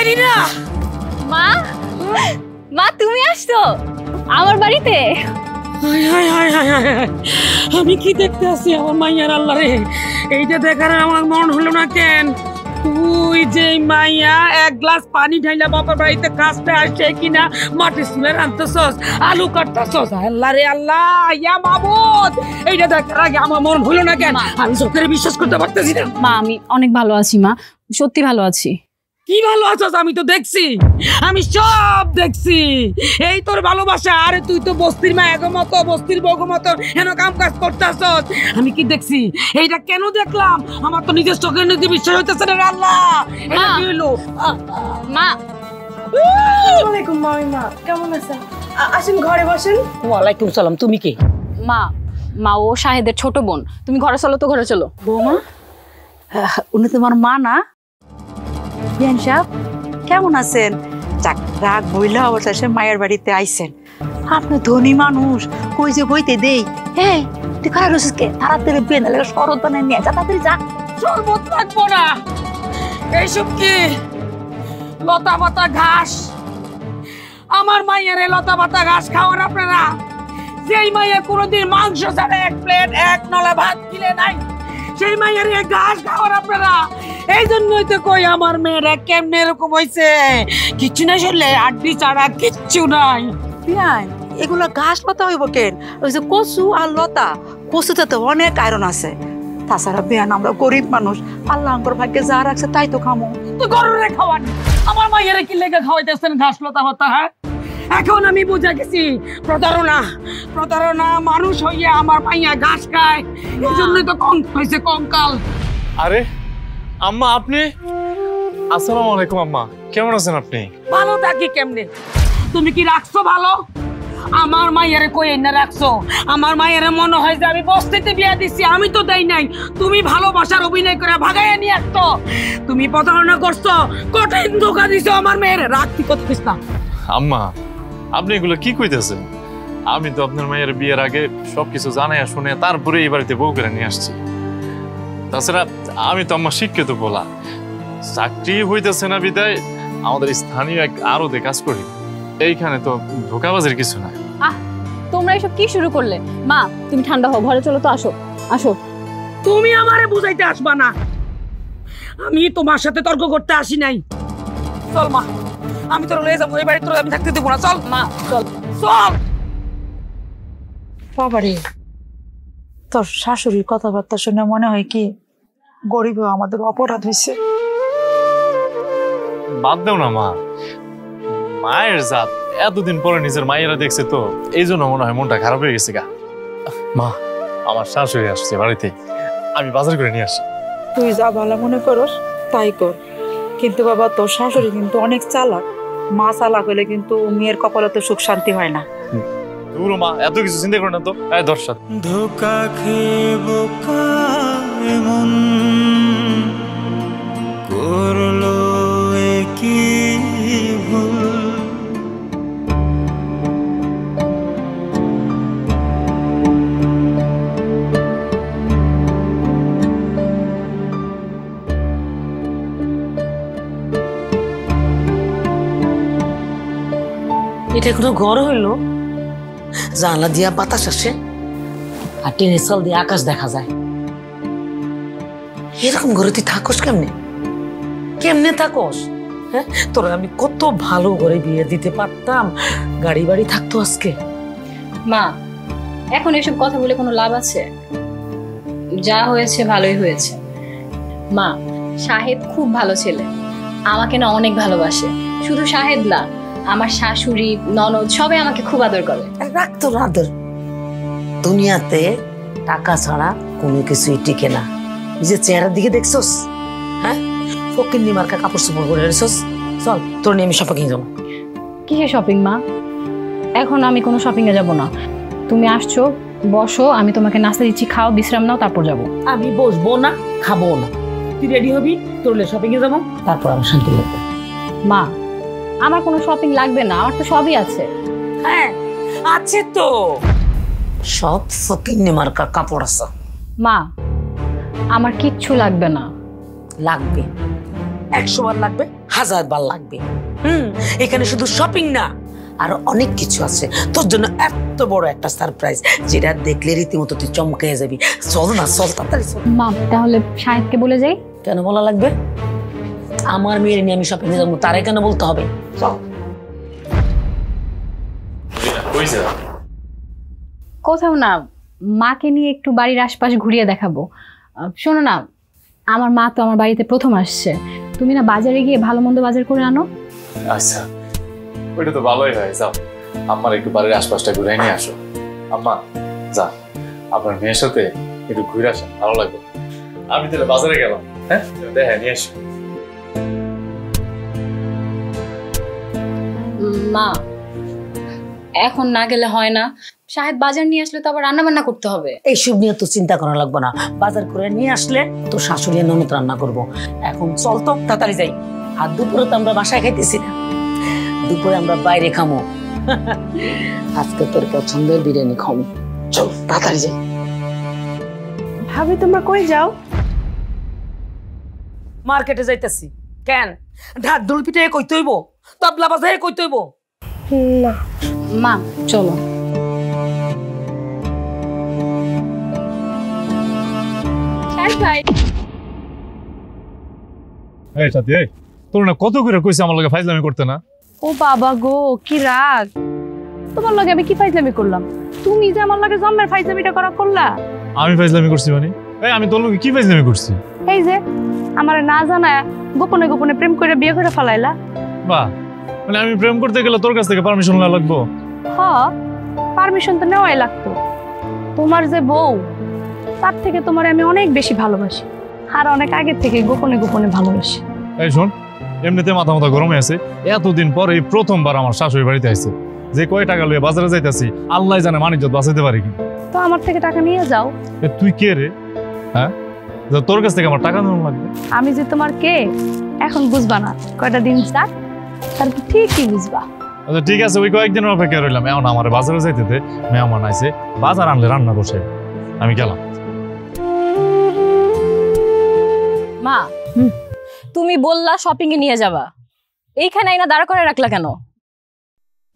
সেলিনা মা মা তুমি আসছো আমার বাড়িতে আমি কি দেখতে আসি আমার মাইয়ার আল্লাহ রে এইটা দেখার আমার মন হলো না কেন তুই যে মাইয়া এক গ্লাস পানি ঢাইলা বাবার বাড়িতে কাজটা আসছে কিনা মাটি শুনে রাঁধতেছস আলু কাটতেছস আল্লাহ রে আল্লাহ ইয়া মাবুদ এইটা দেখার আগে আমার মন হলো না কেন আমি চোখের বিশ্বাস করতে পারতেছি না মা আমি অনেক ভালো আছি মা সত্যি ভালো আছি কি ভালো আছস আমি তো দেখছি আমি সব দেখছি এই তোর ভালোবাসা আরে তুই তো বস্তির মা মতো বস্তির বউ মতো হেন কাম কাজ করতেছস আমি কি দেখছি এইটা কেন দেখলাম আমার তো নিজের চোখের নিতে বিশ্বাস হইতেছে না রে আল্লাহ এটা কি হলো মা আসসালামু আলাইকুম মামিমা কেমন আছেন আসেন ঘরে বসেন ওয়ালাইকুম সালাম তুমি কে মা মা ও শাহেদের ছোট বোন তুমি ঘরে চলো তো ঘরে চলো বৌমা উনি তোমার মা না বিয়ান সাহেব কেমন আছেন যাক রাগ বইলা অবশ্য মায়ের বাড়িতে আইছেন আপনি ধনী মানুষ কই যে বইতে দেই এই তুই খারাপ রসিস কে তাড়াতাড়ি বিয়ে না লাগে শরৎনে নিয়ে যা তাড়াতাড়ি যা শরবত থাকবো না এইসব কি লতা পাতা ঘাস আমার মায়ের লতা পাতা ঘাস খাওয়ার আপনারা যেই মায়ের কোনোদিন মাংস ছাড়া এক প্লেট এক নলা ভাত কিনে নাই সেই মায়ের ঘাস খাওয়ার আপনারা এই জন্যই তো কই আমার মেয়েরা কেমনে এরকম হয়েছে কিচ্ছু নাই শুনলে আড্ডি ছাড়া কিচ্ছু নাই বিয়ান এগুলো ঘাস লতা হইব কেন ওই যে কচু আর লতা কচুতে তো অনেক আয়রন আছে তাছাড়া বিয়ান আমরা গরিব মানুষ আল্লাহ আমার ভাগ্যে যা রাখছে তাই তো খামো তো গরুরে খাওয়ান আমার মায়েরা কি লেগে খাওয়াইতেছেন ঘাস লতা পাতা হ্যাঁ এখন আমি বুঝে গেছি প্রতারণা প্রতারণা মানুষ হইয়া আমার মাইয়া ঘাস খায় এই জন্যই তো হয়েছে কঙ্কাল আরে আম্মা আপনি আসসালামু আলাইকুম আম্মা কেমন আছেন আপনি ভালো থাকি কেমনে তুমি কি রাখছো ভালো আমার মায়েরে কই না রাখছো আমার মায়েরে মনে হয় যে আমি বস্তিতে বিয়া দিছি আমি তো দেই নাই তুমি ভালোবাসার অভিনয় করে ভাগাইয়া নিয়ে আসছো তুমি প্রতারণা করছো কঠিন ধোকা দিছো আমার মেয়েরে রাখতি করতিস না আম্মা আপনি এগুলো কি কইতেছেন আমি তো আপনার মায়ের বিয়ের আগে সবকিছু জানাইয়া শুনে তারপরে এই বাড়িতে বউ করে নিয়ে আসছি তাছাড়া আমি তো আম্মা শিক্ষিত বলা চাকরি হইতেছে না বিদায় আমাদের স্থানীয় এক আড়তে কাজ করি এইখানে তো ধোকাবাজের কিছু না তোমরা এসব কি শুরু করলে মা তুমি ঠান্ডা হও ঘরে চলো তো আসো আসো তুমি আমারে বুঝাইতে আসবা না আমি তোমার সাথে তর্ক করতে আসি নাই চল মা আমি তোর লয়ে যাবো এই বাড়ি তোর আমি থাকতে দেবো না চল মা চল চল বাবারে তোর শাশুড়ির কথাবার্তা শুনে মনে হয় কি গরিব আমাদের অপরাধ হয়েছে বাদ দাও না মা মায়ের জাত এতদিন পরে নিজের মায়েরা দেখছে তো এই জন্য মনে হয় মনটা খারাপ হয়ে গেছে গা মা আমার শাশুড়ি আসছে বাড়িতে আমি বাজার করে নিয়ে আসি তুই যা ভালো মনে করস তাই কর কিন্তু বাবা তোর শাশুড়ি কিন্তু অনেক চালাক মা চালাক হলে কিন্তু মেয়ের কপালে তো সুখ শান্তি হয় না দূর মা এত কিছু চিন্তা করো না তো দর্শক ধোকা খেয়ে বোকা এমন করলো কি ভুল এটা কোনো ঘর হইলো জানলা দিয়া বাতাস আসে আর টেনের চাল দিয়ে আকাশ দেখা যায় এরকম ঘরে তুই থাকস কেমনে কেমনে থাকস হ্যাঁ তোরা আমি কত ভালো করে বিয়ে দিতে পারতাম গাড়ি বাড়ি থাকতো আজকে মা এখন এসব কথা বলে কোনো লাভ আছে যা হয়েছে ভালোই হয়েছে মা শাহেদ খুব ভালো ছেলে আমাকে না অনেক ভালোবাসে শুধু শাহেদ না আমার শাশুড়ি ননদ সবাই আমাকে খুব আদর করে রাখতো আদর দুনিয়াতে টাকা ছাড়া কোনো কিছুই টিকে না নিজের চেহারার দিকে দেখছস হ্যাঁ ফকিন্নি মার্কা কাপড় চোপড় করে রেছস চল তোর নিয়ে আমি শপিং যাবো কিসের শপিং মা এখন আমি কোনো শপিং এ যাব না তুমি আসছো বসো আমি তোমাকে নাস্তা দিচ্ছি খাও বিশ্রাম নাও তারপর যাব আমি বসবো না খাবো না তুই রেডি হবি তোর শপিং এ যাবো তারপর আমার শান্তি লাগবে মা আমার কোনো শপিং লাগবে না আমার তো সবই আছে হ্যাঁ আছে তো সব ফকিন্নি মার্কা কাপড় আছে মা আমার কিচ্ছু লাগবে না লাগবে 100 বার লাগবে 1000 বার লাগবে। এখানে শুধু শপিং না, আরো অনেক কিছু আছে তোর জন্য। এত বড় একটা সারপ্রাইজ যেটা দেখলে রীতিমতো তুই চমকে যাবি। চল না, চল তাড়াতাড়ি চল। মা তাহলে শাহেদকে বলে যাই। কেন বলা লাগবে? আমার মেয়ের নিয়ে আমি শপিং এ যাবো, তারে কেন বলতে হবে? চল। কোথাও না, মাকে নিয়ে একটু বাড়ির আশপাশ ঘুরিয়ে দেখাবো। শোনো না, আমার মা তো আমার বাড়িতে প্রথম আসছে, তুমি না বাজারে গিয়ে ভালো মন্দ বাজার করে আনো। আচ্ছা, ওইটা তো ভালোই হয়। যাও, আমার একটু বাড়ির আশপাশটা ঘুরে নিয়ে আসো। আম্মা যা, আপনার মেয়ের সাথে একটু ঘুরে আসেন, ভালো লাগবে। আমি তাহলে বাজারে গেলাম। হ্যাঁ, দেখা নিয়ে আসো। মা এখন না গেলে হয় না, শাহেদ বাজার নিয়ে আসলে তো আবার রান্না বান্না করতে হবে। এইসব নিয়ে তো চিন্তা করা লাগবে না, বাজার করে নিয়ে আসলে তো শাশুড়ি ননদ রান্না করবো। এখন চল তো তাড়াতাড়ি যাই। আর দুপুরে তো আমরা বাসায় খাইতেছি না, দুপুরে আমরা বাইরে খামো। আজকে তোর পছন্দের বিরিয়ানি খাবো। চল তাড়াতাড়ি যাই। ভাবি তোমরা কই যাও? মার্কেটে যাইতেছি। কেন? ঢাক ঢোল পিঠে কইতে হইব, তবলা বাজারে কইতে হইব? না মা চলো। এই সাথী, এই তোর না কত করে কইছে আমার লগে ফাইজলামি করতে না? ও বাবা গো, কি রাগ! তোমার লগে আমি কি ফাইজলামি করলাম? তুমি যে আমার লগে জন্মের ফাইজলামিটা করলা। আমি ফাইজলামি করছি মানে? এই আমি তোর লগে কি ফাইজলামি করছি? এই যে আমার না জানায় গোপনে গোপনে প্রেম করে বিয়ে করে ফেলাইলা। বাহ, মানে আমি প্রেম করতে গেলে তোর কাছ থেকে পারমিশন না লাগবো? হ, পারমিশন তো নেওয়াই লাগতো। তোমার যে বউ, তার থেকে তোমার আমি অনেক বেশি ভালোবাসি, আর অনেক আগে থেকে গোপনে গোপনে ভালোবাসি। এই শোন, এমনিতে মাথা মাথা গরমে আছে, এতদিন পর এই প্রথমবার আমার শাশুড়ি বাড়িতে আইছে। যে কয় টাকা লইয়া বাজারে যাইতাছি, আল্লাহ জানে মানিজ্জত বাঁচাইতে পারি কি। তো আমার থেকে টাকা নিয়ে যাও। তুই কে রে? হ্যাঁ, তোর কাছ থেকে আমার টাকা নেওয়া লাগবে? আমি যে তোমার কে এখন বুঝবা না, কয়টা দিন যাক তারপর ঠিকই বুঝবা। আচ্ছা ঠিক আছে, ওই কয়েকদিনের অপেক্ষা রইলাম। এখন আমার বাজারে যাইতে দে, মেহমান আইছে, বাজার আনলে রান্না বসে। আমি গেলাম। মা তুমি বললা শপিং এ নিয়ে যাবা, এইখানে আইনা দাঁড় করে রাখলা কেন?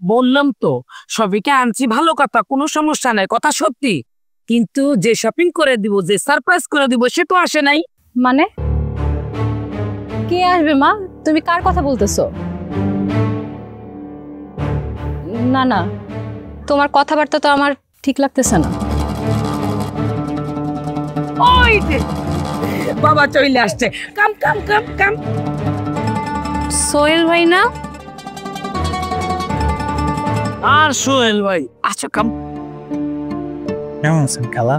বললাম তো সবিকে আনছি, ভালো কথা, কোনো সমস্যা নাই, কথা সত্যি। কিন্তু যে শপিং করে দিব, যে সারপ্রাইজ করে দিব, সে তো আসে নাই। মানে কে আসবে মা? তুমি কার কথা বলতেছো? না না, তোমার কথাবার্তা তো আমার ঠিক লাগতেছে না। ওই যে বাবা চলে আসছে, কাম কাম কাম কাম। সোহেল ভাই না? আর সোহেল ভাই, আচ্ছা কাম। কেমন আছেন খালা?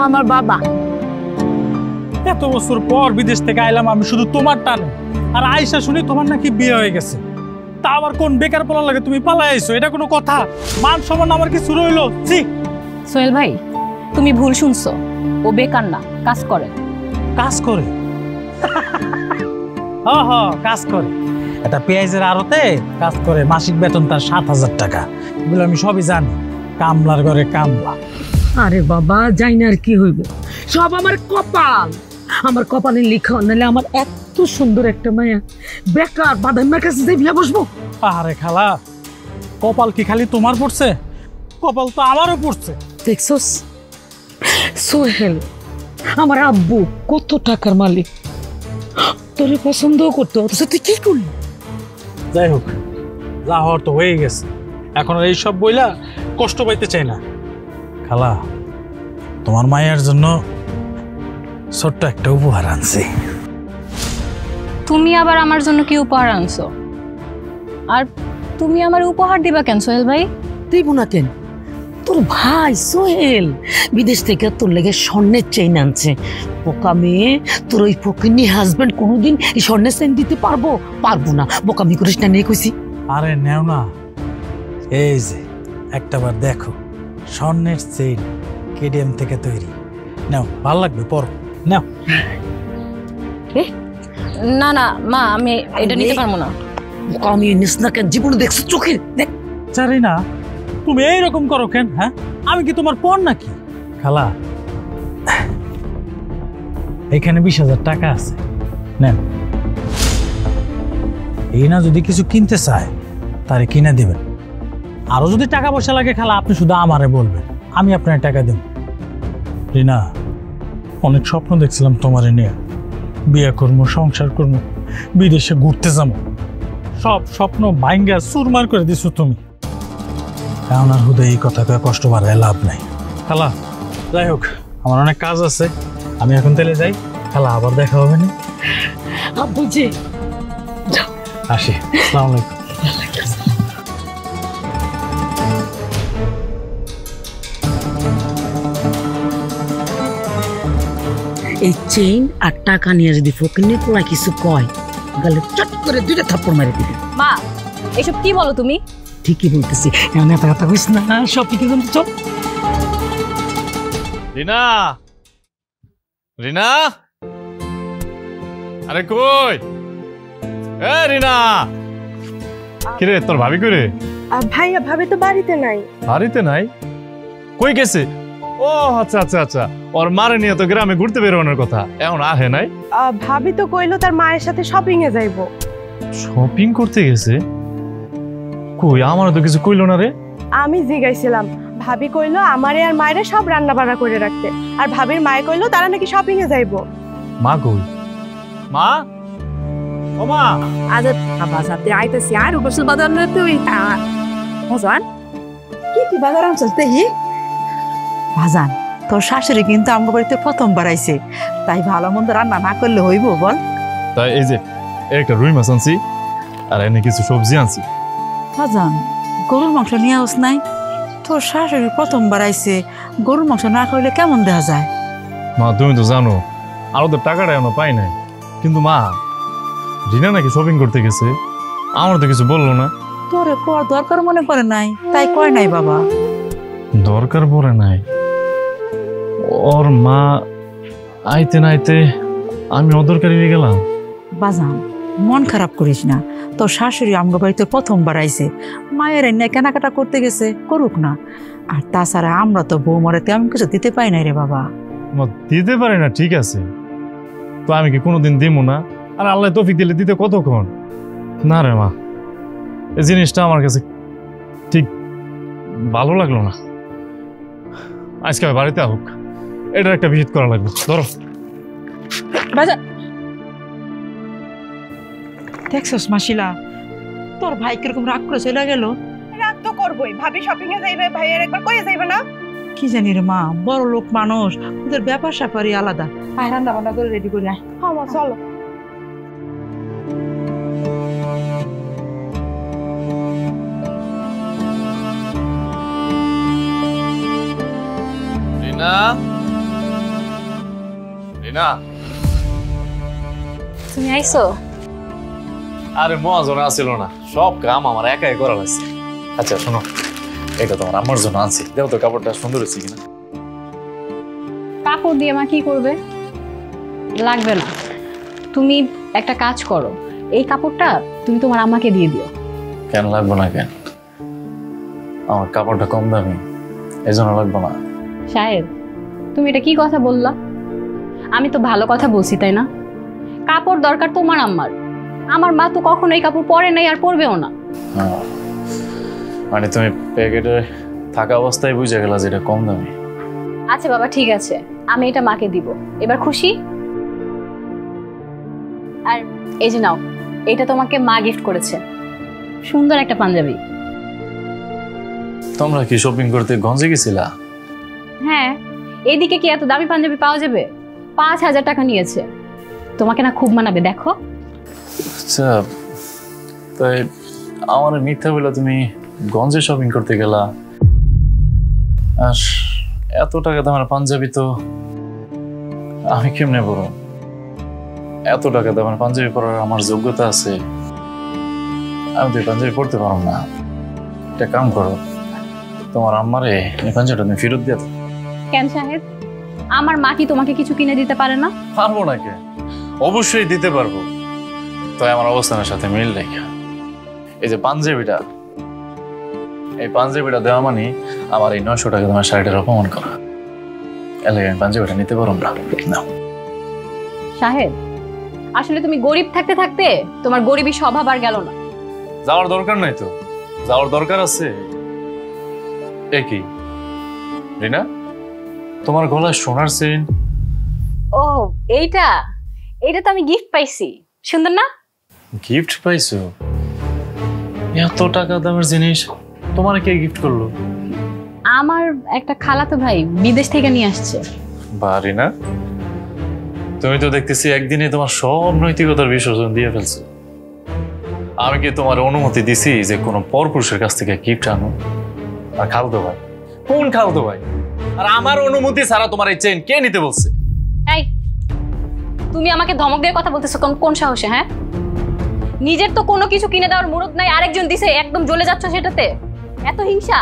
আমার বাবা। এত বছর পর বিদেশ থেকে আইলাম আমি শুধু তোমার টানে, আর আয়সা শুনি তোমার নাকি বিয়ে হয়ে গেছে। তা আবার কোন বেকার পোলা লাগে তুমি পালাই আইছো? এটা কোনো কথা? মান সম্মান আমার কিছু রইলো? জি সোহেল ভাই, তুমি ভুল শুনছো, ও বেকার না, কাজ করে। কাজ করে? হ্যাঁ হ্যাঁ, কাজ করে। এটা পেঁয়াজের আড়তে কাজ করে, মাসিক বেতন তার 7000 টাকা। এগুলো আমি সবই জানি, কামলার ঘরে কামলা। আরে বাবা, যাই না আর কি হইব, সব আমার কপাল, আমার কপালে লিখা। নাহলে আমার এত সুন্দর একটা মায়া বেকার বাদামের কাছে যাই বিয়া বসবো? আরে খালা, কপাল কি খালি তোমার পড়ছে? কপাল তো আমারও পড়ছে। দেখছস সোহেল, আমার আব্বু কত টাকার মালিক, তোরে পছন্দ করতো, অথচ তুই কি করলি? যাই হোক, যা হওয়ার তো হয়ে গেছে। এখন আর এইসব বইলা কষ্ট পাইতে চাই না। খালা, তোমার মায়ের জন্য ছোট্ট একটা উপহার আনছি। তুমি আবার আমার জন্য কি উপহার আনছো? আর তুমি আমার উপহার দিবা কেন সোহেল ভাই? দিব না কেন? তোর ভাই সোহেল বিদেশ থেকে তোর লেগে স্বর্ণের চেইন আনছে। বোকা মেয়ে, তোর ওই ফকিন্নি হাজবেন্ড কোনোদিন এই স্বর্ণের চেইন দিতে পারবো না। বোকামি করিস না, নিয়ে কইছি। আরে নেও না, এই যে একটাবার দেখো, স্বর্ণের চেইন, কেডিএম থেকে তৈরি। নাও, ভালো লাগবে, পরো, নাও। না না মা, আমি এটা নিতে পারবো না। বোকামি নিস না কেন? জীবনে দেখছো চোখে দেখ। জানি না তুমি এইরকম করো কেন? হ্যাঁ, আমি কি তোমার পর নাকি? খালা, এখানে 20,000 টাকা আছে, নেন। রিনা যদি কিছু কিনতে চায় তারে কিনে দেবেন। আরো যদি টাকা পয়সা লাগে খালা আপনি শুধু আমারে বলবেন, আমি আপনার টাকা দেব। রিনা, অনেক স্বপ্ন দেখছিলাম তোমারে নিয়ে, বিয়ে করবো, সংসার করবো, বিদেশে ঘুরতে যাবো, সব স্বপ্ন ভাঙ্গা চুরমার করে দিছো তুমি। এখন আর হুদে এই কথা কষ্ট বাড়ায় লাভ নাই। খালা যাই হোক, আমার অনেক কাজ আছে, আমি এখন তাহলে যাই। খালা আবার দেখা হবে না? আব্বুজি আসি, আসসালামু আলাইকুম। এই চেইন আর টাকা নিয়ে যদি ফকিন্নি পোলা কিছু কয়, গালে চট করে 2টা থাপ্পড় মারি দিবে। মা এসব কি বলো তুমি? ঠিকই বলতেছি, এমন এত কথা কইস না, সব কি জানতে চল। রিনা, রিনা, আরে কই? এ রিনা, কিরে তোর ভাবি কই রে? ভাইয়া ভাবি তো বাড়িতে নাই। বাড়িতে নাই? কই গেছে? ও আচ্ছা আচ্ছা আচ্ছা, ওর মারে নিয়ে তো গ্রামে ঘুরতে বেরোনোর কথা, এখন আহে নাই? ভাবি তো কইলো তার মায়ের সাথে শপিং এ যাইবো। শপিং করতে গেছে? কই আমারও তো কিছু কইলো না রে। আমি জিগাইছিলাম, ভাবি কইলো আমারে আর মায়েরে সব রান্না বান্না করে রাখতে, আর ভাবির মায়ে কইলো তারা নাকি শপিং এ যাইবো। মা কই? মা, ও মা। আজ বাজাতে আইতেছি আর উপসল বাজার না তুই মজান কি বাজার আনছস দেখি। ভাজান, তোর শাশুড়ি কিন্তু আমার বাড়িতে প্রথমবার আইছে, তাই ভালো মন্দ রান্না না করলে হইব বল? তাই এই যে একটা রুই মাছ আনছি আর এনে কিছু সবজি আনছি। ভাজান, গরুর মাংস নিয়ে আস নাই? তোর শাশুড়ি প্রথমবার আইছে, গরুর মাংস না খাইলে কেমন দেখা যায়? মা তুমি তো জানো আরো তো টাকাটা এখনো পাই নাই। কিন্তু মা, রিনা নাকি শপিং করতে গেছে, আমার তো কিছু বললো না। তোরে কোয়ার দরকার মনে করে নাই, তাই কয় নাই বাবা। দরকার পড়ে নাই? ওর মা আইতে নাইতে আমি অদরকারি হয়ে গেলাম। বাজান, মন খারাপ করিস না, তোর শাশুড়ি আমগো বাড়িতে প্রথমবার আইছে, মায়ের এনে কেনাকাটা করতে গেছে, করুক না। আর তাছাড়া আমরা তো বৌমারে তেমন কিছু দিতে পাই নাই রে বাবা। মা দিতে পারে না ঠিক আছে, তো আমি কি কোনোদিন দিব না? আর আল্লাহ তৌফিক দিলে দিতে কতক্ষণ? না রে মা, এই জিনিসটা আমার কাছে ঠিক ভালো লাগলো না। আজকে বাড়িতে হোক, এটার একটা ভিজিট করা লাগবে। ধরো বাজার দেখছস মাসিলা, তোর ভাই কিরকম রাগ করে চলে গেল। রাগ তো করবোই, ভাবি শপিং এ যাইবে, ভাইয়ের একবার কইয়া যাইবে না? কি জানি রে মা, বড় লোক মানুষ, ওদের ব্যাপার স্যাপারই আলাদা। আয় রান্না বান্না করে রেডি করে আয়। হ্যাঁ মা চলো। রিনা, রিনা, তুমি আইছো? আরে মহাজন আসছিল না, সব কাম আমার একাই করা লাগছে। আচ্ছা শোনো, এটা তোমার আমার জন্য আনছি, দেখো তো কাপড়টা সুন্দর হচ্ছে কিনা। কাপড় দিয়ে মা কি করবে? লাগবে না, তুমি একটা কাজ করো, এই কাপড়টা তুমি তোমার আম্মাকে দিয়ে দিও। কেন লাগবে না? কেন? আমার কাপড়টা কম দামি, এই জন্য লাগবে না। সাহেব, তুমি এটা কি কথা বললা? আমি তো ভালো কথা বলছি তাই না? কাপড় দরকার তোমার আম্মার, আমার মা তো কখনো এই কাপড় পরে নাই আর পরবেও না। মানে তুমি প্যাকেটে থাকা অবস্থায় বুঝে গেলা যে এটা কম দামি। আচ্ছা বাবা ঠিক আছে, আমি এটা মাকে দিব। এবার খুশি? আর এই যে নাও, এটা তোমাকে মা গিফট করেছে, সুন্দর একটা পাঞ্জাবি। তোমরা কি শপিং করতে গঞ্জে গেছিলা? হ্যাঁ, এদিকে কি এত দামি পাঞ্জাবি পাওয়া যাবে? 5,000 টাকা নিয়েছে, তোমাকে না খুব মানাবে, দেখো। আচ্ছা, তাই আমার মিথ্যা বলে তুমি গঞ্জে শপিং করতে গেলা, আর এত টাকা দামের পাঞ্জাবি তো আমি কেমনে পরো? এত টাকা দামের পাঞ্জাবি পরার আমার যোগ্যতা আছে? আমি তো পাঞ্জাবি পরতে পারব না। একটা কাম করো, তোমার আম্মারে এই পাঞ্জাবিটা তুমি ফেরত দিয়ে দাও। কেন সাহেব, আমার মা কি তোমাকে কিছু কিনে দিতে পারে না? পারবো না কে? অবশ্যই দিতে পারবো, তাই আমার অবস্থানের সাথে মিল রেখা। এই যে পাঞ্জাবিটা, এই পাঞ্জাবিটা দেওয়া মানে আমার এই 900 টাকা তোমার শাড়িটার অপমান করা। এলাকায় আমি পাঞ্জাবিটা নিতে পারব না। সাহেব, আসলে তুমি গরিব থাকতে থাকতে তোমার গরিবী স্বভাব আর গেল না। যাওয়ার দরকার নাই তো, যাওয়ার দরকার আছে। একই রিনা, তোমার গলায় সোনার চেইন। ও এইটা তো আমি গিফট পাইছি, সুন্দর না? গিফট পাইছো? এত টাকা দামের জিনিস তোমার কে গিফট করলো? আমার একটা খালাতো ভাই বিদেশ থেকে নিয়ে আসছে। বাড়ি না, তুমি তো দেখতেছি একদিনে তোমার সব নৈতিকতার বিসর্জন দিয়ে ফেলছো। আমি কি তোমার অনুমতি দিছি যে কোনো পরপুরুষের কাছ থেকে গিফট আনো? আর খালতো ভাই, কোন খালতো ভাই? আর আমার অনুমতি ছাড়া তোমার এই চেইন কে নিতে বলছে? এই তুমি আমাকে ধমক দিয়ে কথা বলতেছো কোন সাহসে? হ্যাঁ, নিজের তো কোনো কিছু কিনে দেওয়ার মুরদ নাই, আরেকজন দিছে একদম জ্বলে যাচ্ছ সেটাতে, এত হিংসা?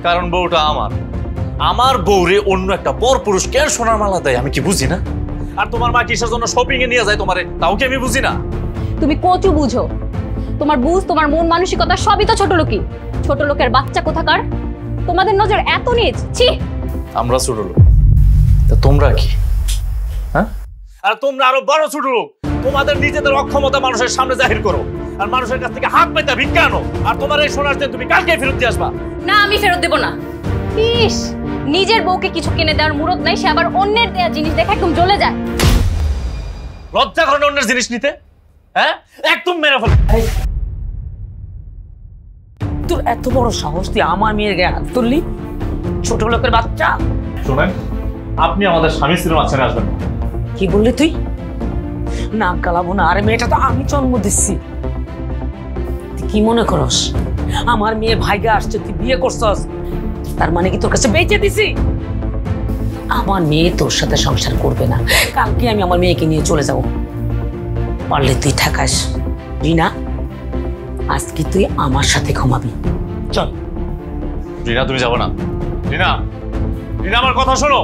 কারণ বউটা আমার বউরে অন্য একটা পরপুরুষ কেন সোনার মালা দেয় আমি কি বুঝি না? আর তোমার মা কিসের জন্য শপিং এ নিয়ে যায় তোমারে, তাও কি আমি বুঝি না? তুমি কচু বুঝো, তোমার বুঝ, তোমার মন মানসিকতা সবই তো ছোট লোকই। ছোট লোকের বাচ্চা কোথাকার, তোমাদের নজর এত নিচ। ছি, আমরা ছোট লোক, তা তোমরা কি? হ্যাঁ, আর তোমরা আরো বড় ছোট লোক। তোমাদের নিজেদের অক্ষমতা মানুষের সামনে জাহির করো, আর মানুষের কাছ থেকে হাত পাইতা ভিক্ষা আনো। আর তোমার এই সোনার চেইন তুমি কালকে ফেরত দিয়ে আসবা। না, আমি ফেরত দেব না। ইস, নিজের বউকে কিছু কিনে দেওয়ার মুরদ নাই, সে আবার অন্যের দেয়া জিনিস দেখে একদম জ্বলে যায়। লজ্জা করে না অন্যের জিনিস নিতে? হ্যাঁ, একদম মেরে ফেল। তোর এত বড় সাহস, তুই আমার মেয়ের গায়ে হাত তুললি? ছোট লোকের বাচ্চা। শোনেন, আপনি আমাদের স্বামী স্ত্রীর মাঝখানে আসবেন না। কি বললি তুই? না গালাবো না। আরে মেয়েটা তো আমি জন্ম দিচ্ছি। তুই কি মনে করস আমার মেয়ে ভাইগা আসছে, তুই বিয়ে করছস, তার মানে কি তোর কাছে বেঁচে দিছি? আমার মেয়ে তোর সাথে সংসার করবে না। কালকে আমি আমার মেয়েকে নিয়ে চলে যাব। পারলে তুই ঠেকাস। রিনা, আজকে তুই আমার সাথে ঘুমাবি। চল। রিনা, তুমি যাবো না। রিনা, রিনা, আমার কথা শোনো।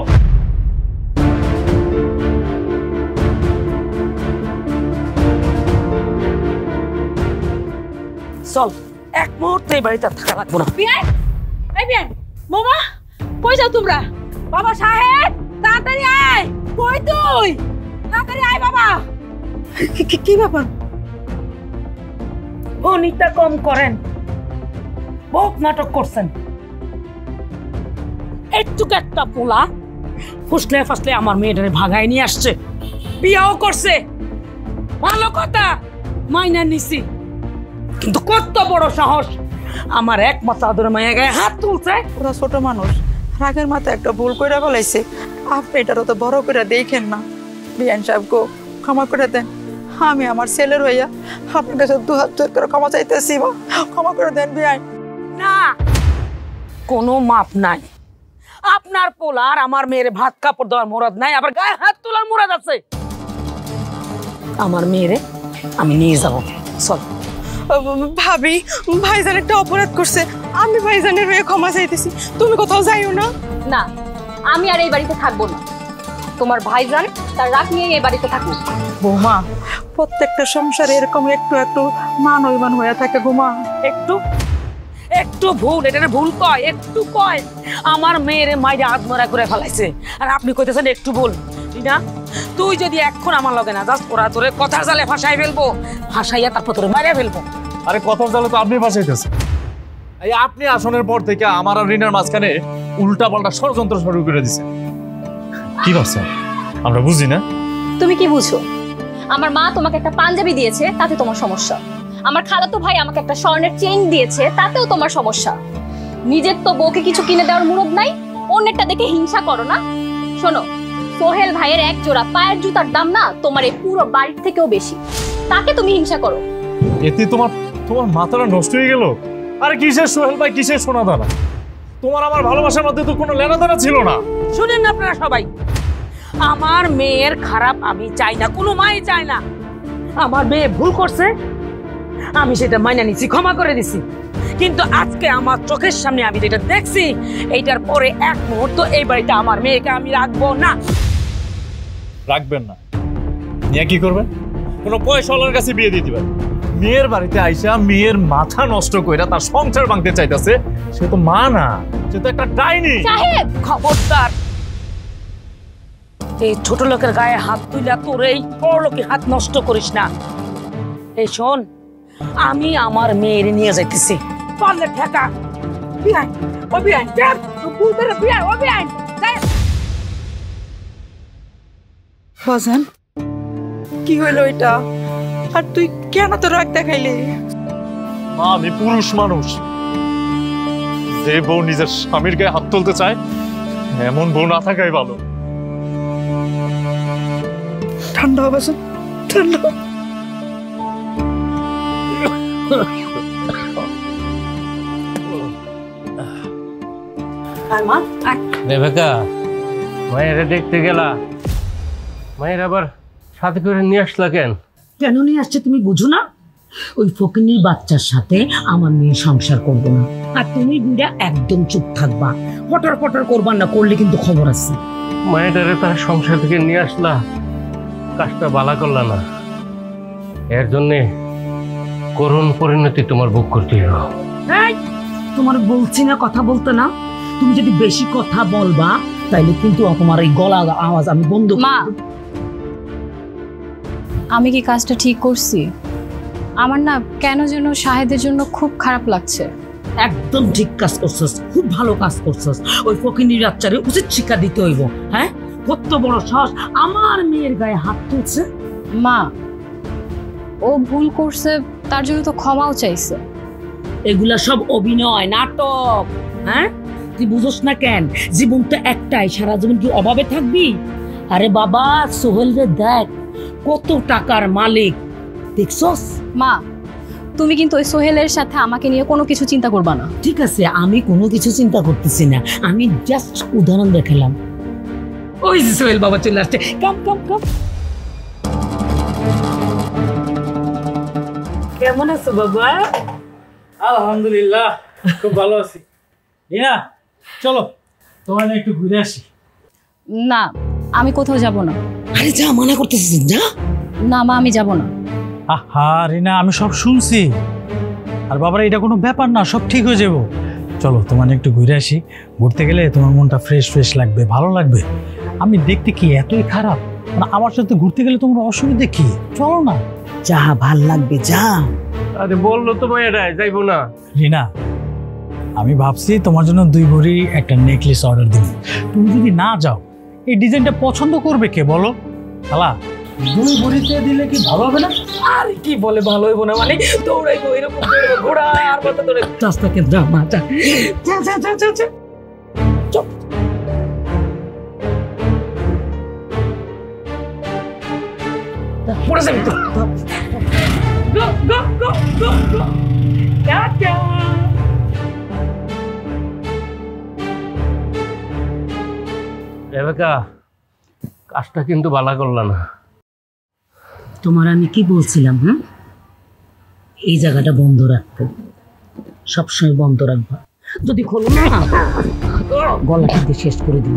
চল, এক মুহূর্তে এই বাড়িতে থাকা লাগবো না। বিয়ান, এই বিয়ান, মামা, কই যাও তোমরা? বাবা সাহেব, তাড়াতাড়ি আয়। কই তুই? তাড়াতাড়ি আয় বাবা। কি ব্যাপার? অনিতা কম করেন, বহুত নাটক করছেন। একটু একটা পোলা ফুসলে ফাসলে আমার মেয়েটারে ভাগায় নিয়ে আসছে, বিয়াও করছে। ভালো কথা, মাইনা নিছি, কিন্তু কত বড় সাহস আমার একমাত্র আদর মায়া গায়ে হাত তুলছে। ওরা ছোট মানুষ, রাগের মাথায় একটা ভুল করে ফেলাইছে। আপনি এটারও তো বড় করে দেখেন না। বিয়ান সাহেব গো, ক্ষমা করে দেন। আমি আমার ছেলের হইয়া আপনার কাছে দু হাত জোর করে ক্ষমা চাইতেছি। ক্ষমা করে দেন বিয়ান। না, কোনো মাপ নাই। আপনার পোলার আমার মেয়ের ভাত কাপড় দেওয়ার মুরাদ নাই, আবার গায়ে হাত তোলার মুরাদ আছে। আমার মেয়েরে আমি নিয়ে যাব। চল। ভাবি, ভাইজান একটা অপরাধ করছে, আমি ভাইজানের হয়ে ক্ষমা চাইতেছি। তুমি কোথাও যাইও না। না, আমি আর এই বাড়িতে থাকবো না। তোমার ভাইজান তার রাগ নিয়ে এই বাড়িতে থাকুক। বৌমা, প্রত্যেকটা সংসারে এরকম একটু একটু মান অভিমান হয়ে থাকে গোমা। একটু একটু ভুল, এটা ভুল কয়, একটু কয়। আমার মেয়েরে মাইরে আত্মরা করে ফেলাইছে, আর আপনি কইতেছেন একটু ভুল। রিনা, তুই যদি এখন আমার লগে না যাস, ওরা তোরে কথার জালে ফাঁসাই ফেলবো, ফাঁসাইয়া তারপর তোরে মারিয়া ফেলবো। আরে কথার জালে তো আপনি ফাঁসাইতেছেন। এই আপনি আসনের পর থেকে আমার আর রিনার মাঝখানে উল্টা পাল্টা ষড়যন্ত্র শুরু করে দিচ্ছেন। কি ভাবছেন আমরা বুঝি না? তুমি কি বুঝো? আমার মা তোমাকে একটা পাঞ্জাবি দিয়েছে, তাতে তোমার সমস্যা। আমার খালাতো ভাই আমাকে একটা স্বর্ণের চেইন দিয়েছে, তাতেও তোমার সমস্যা। নিজের তো বউকে কিছু কিনে দেওয়ার মুরদ নাই, অন্যেরটা দেখে হিংসা করো না। শোনো, সোহেল ভাইয়ের এক জোড়া পায়ের জুতার দাম না তোমার এই পুরো বাড়ির থেকেও বেশি, তাকে তুমি হিংসা করো। এতে তোমার মাথাটা নষ্ট হয়ে গেল। আরে কিসের সোহেল ভাই, কিসের সোনা দানা? তোমার আমার ভালোবাসার মধ্যে তো কোনো লেনাদেনা ছিল না। শুনেন না আপনারা সবাই, আমার মেয়ের খারাপ আমি চাই না, কোনো মাই চায় না। আমার মেয়ে ভুল করছে, আমি সেটা মাইনা নিছি, ক্ষমা করে দিছি। কিন্তু আজকে আমার চোখের সামনে আমি যেটা দেখছি, এইটার পরে এক মুহূর্ত এই বাড়িতে আমার মেয়েকে আমি রাখবো না। রাখবেন না? নিয়ে কি করবেন? কোনো পয়সাওয়ালার কাছে বিয়ে দিয়ে দিবেন? মেয়ের বাড়িতে আইসা মেয়ের মাথা নষ্ট কইরা তার সংসার ভাঙতে চাইতেছে, সে তো মা না, সে তো একটা ডাইনি। সাহেব, খবরদার, এই ছোট লোকের গায়ে হাত তুইলা তোর এই বড় লোকের হাত নষ্ট করিস না। এই শোন, আমি আমার মেয়ের নিয়ে যাইতেছি, পারলে ঠেকা। বিয়াই ও বিয়াই দেখ ভুল করে বিয়াই ও বিয়াই দেখ। বাজান কি হইলো এটা? আর তুই কেন তো রাগ দেখাইলি? মা, আমি পুরুষ মানুষ। যে বউ নিজের স্বামীর গায়ে হাত তুলতে চায়, এমন বউ না থাকাই ভালো। ঠান্ডা হবে ঠান্ডা। রেবেকা, মায়ের দেখতে গেলা, মায়ের আবার সাথে করে নিয়ে আসলা কেন? কেন নিয়ে আসছে তুমি বুঝো না? ওই ফকিনীর বাচ্চার সাথে আমার মেয়ে সংসার করবো না, আর তুমি বুড়া একদম চুপ থাকবা, পটর পটর করবা না, করলে কিন্তু খবর আছে। মায়েরারে তার সংসার থেকে নিয়ে আসলা, কাজটা বালা করলা না। এর জন্যে করুণ পরিণতি তোমার ভোগ করতে হবে। তোমার বলছি না কথা বলতে না, তুমি যদি বেশি কথা বলবা তাইলে কিন্তু তোমার এই গলা আওয়াজ আমি বন্ধ। মা, আমি কি কাজটা ঠিক করছি? আমার না কেন যেন শাহেদের জন্য খুব খারাপ লাগছে। একদম ঠিক কাজ করছস, খুব ভালো কাজ করছস। ওই ফকিনীর বাচ্চারে উচিত শিক্ষা দিতে হইব। হ্যাঁ, কত বড় সাহস আমার মেয়ের গায়ে হাত তুলছে। মা, ও ভুল করছে, তার জন্য তো ক্ষমাও চাইছে। এগুলা সব অভিনয়, নাটক। হ্যাঁ, তুই বুঝোস না কেন? জীবন তো একটাই, সারা জীবন কি অভাবে থাকবি? আরে বাবা, সোহেল রে দেখ, কত টাকার মালিক, দেখছস? মা, তুমি কিন্তু ওই সোহেলের সাথে আমাকে নিয়ে কোনো কিছু চিন্তা করবা না। ঠিক আছে, আমি কোনো কিছু চিন্তা করতেছি না, আমি জাস্ট উদাহরণ দেখালাম। ওই যে সোহেল বাবা চলে আসছে, কাম কাম কাম। কেমন আছো বাবা? আলহামদুলিল্লাহ, খুব ভালো আছি। রিনা, চলো তোমার একটু ঘুরে আসি। না, আমি কোথাও যাব না। আরে যা, মানা করতেছিস যা। না মা, আমি যাব না। আহা রিনা, আমি সব শুনছি। আর বাবারা, এটা কোনো ব্যাপার না, সব ঠিক হয়ে যাবো। চলো তোমার একটু ঘুরে আসি। ঘুরতে গেলে তোমার মনটা ফ্রেশ ফ্রেশ লাগবে, ভালো লাগবে। আমি দেখতে কি এতই খারাপ? মানে আমার সাথে ঘুরতে গেলে তোমার অসুবিধা কি? চলো না। যা, ভাল লাগবে, যা। আরে বললো তো মায়েরা যাইবো না। রিনা, আমি ভাবছি তোমার জন্য 2 ভরি একটা নেকলেস অর্ডার দিব। তুমি যদি না যাও, এই ডিজাইনটা পছন্দ করবে কে বলো? খালা, 2 ভরিতে দিলে কি ভালো হবে না? আর কি বলে ভালো হইব না? মানে দৌড়াইবো এরকম ঘোড়া আর মতো দৌড়ে রাস্তা কেন্দ্র মা। যা যা যা যা যা যা। চল। পড়ে যাবি তো। গো গো গো গো গো। টাটা। রেবেকা, কাজটা কিন্তু বালা করলা না। তোমার আমি কি বলছিলাম? এই জায়গাটা বন্ধ রাখতে, সবসময় বন্ধ রাখবা। যদি খোলো না, গলা কিন্তু শেষ করে দিব।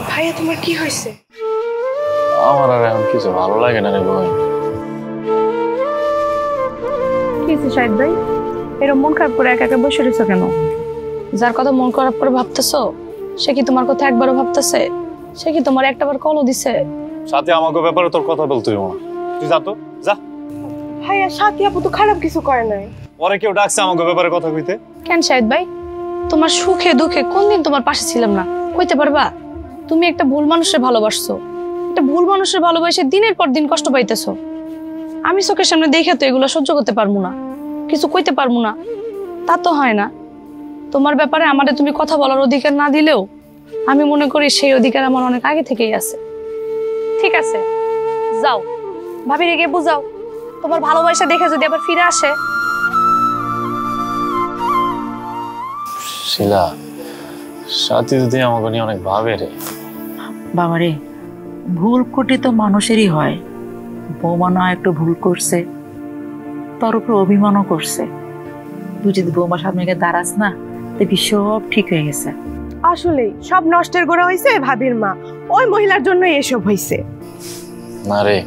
ভাইয়া, তোমার কি হয়েছে? আমার আর এখন কিছু ভালো লাগে না রে ভাই। কি হয়েছে শাহিদ ভাই? এরকম মন খারাপ করে একা একা বসে রয়েছো কেন? যার কথা মন খারাপ করে ভাবতেছো, সে কি তোমার কথা একবারও ভাবতেছে? সে কি তোমার একটাবার কলও দিছে? সাথে আমাকে ব্যাপারে তোর কথা বলতে হইব না। তুই যা তো, যা। ভাইয়া, সাথী আপু তো খারাপ কিছু করে নাই। পরে কেউ ডাকছে আমাকে ব্যাপারে কথা কইতে? কেন শাহিদ ভাই? তোমার সুখে দুঃখে কোনদিন তোমার পাশে ছিলাম না কইতে পারবা? তুমি একটা ভুল মানুষের ভালোবাসছো, একটা ভুল মানুষের ভালোবাসে দিনের পর দিন কষ্ট পাইতেছো। আমি চোখের সামনে দেখে তো এগুলো সহ্য করতে পারবো না, কিছু কইতে পারবো না, তা তো হয় না। তোমার ব্যাপারে আমাদের তুমি কথা বলার অধিকার না দিলেও আমি মনে করি সেই অধিকার আমার অনেক আগে থেকেই আছে। ঠিক আছে, যাও ভাবি রেগে বুঝাও, তোমার ভালোবাসা দেখে যদি আবার ফিরে আসে। শিলা, সাথী যদি আমাকে নিয়ে অনেক ভাবে রে। বাবারে, ভুল কোটি তো মানুষেরই হয়। বৌমা না একটু ভুল করছে, তোর উপর অভিমানও করছে। তুই যদি বৌমার সামনে গিয়ে দাঁড়াস না, দেখবি সব ঠিক হয়ে গেছে। আসলেই সব নষ্টের গোড়া হয়েছে ভাবির মা, ওই মহিলার জন্য এসব হয়েছে। না রে,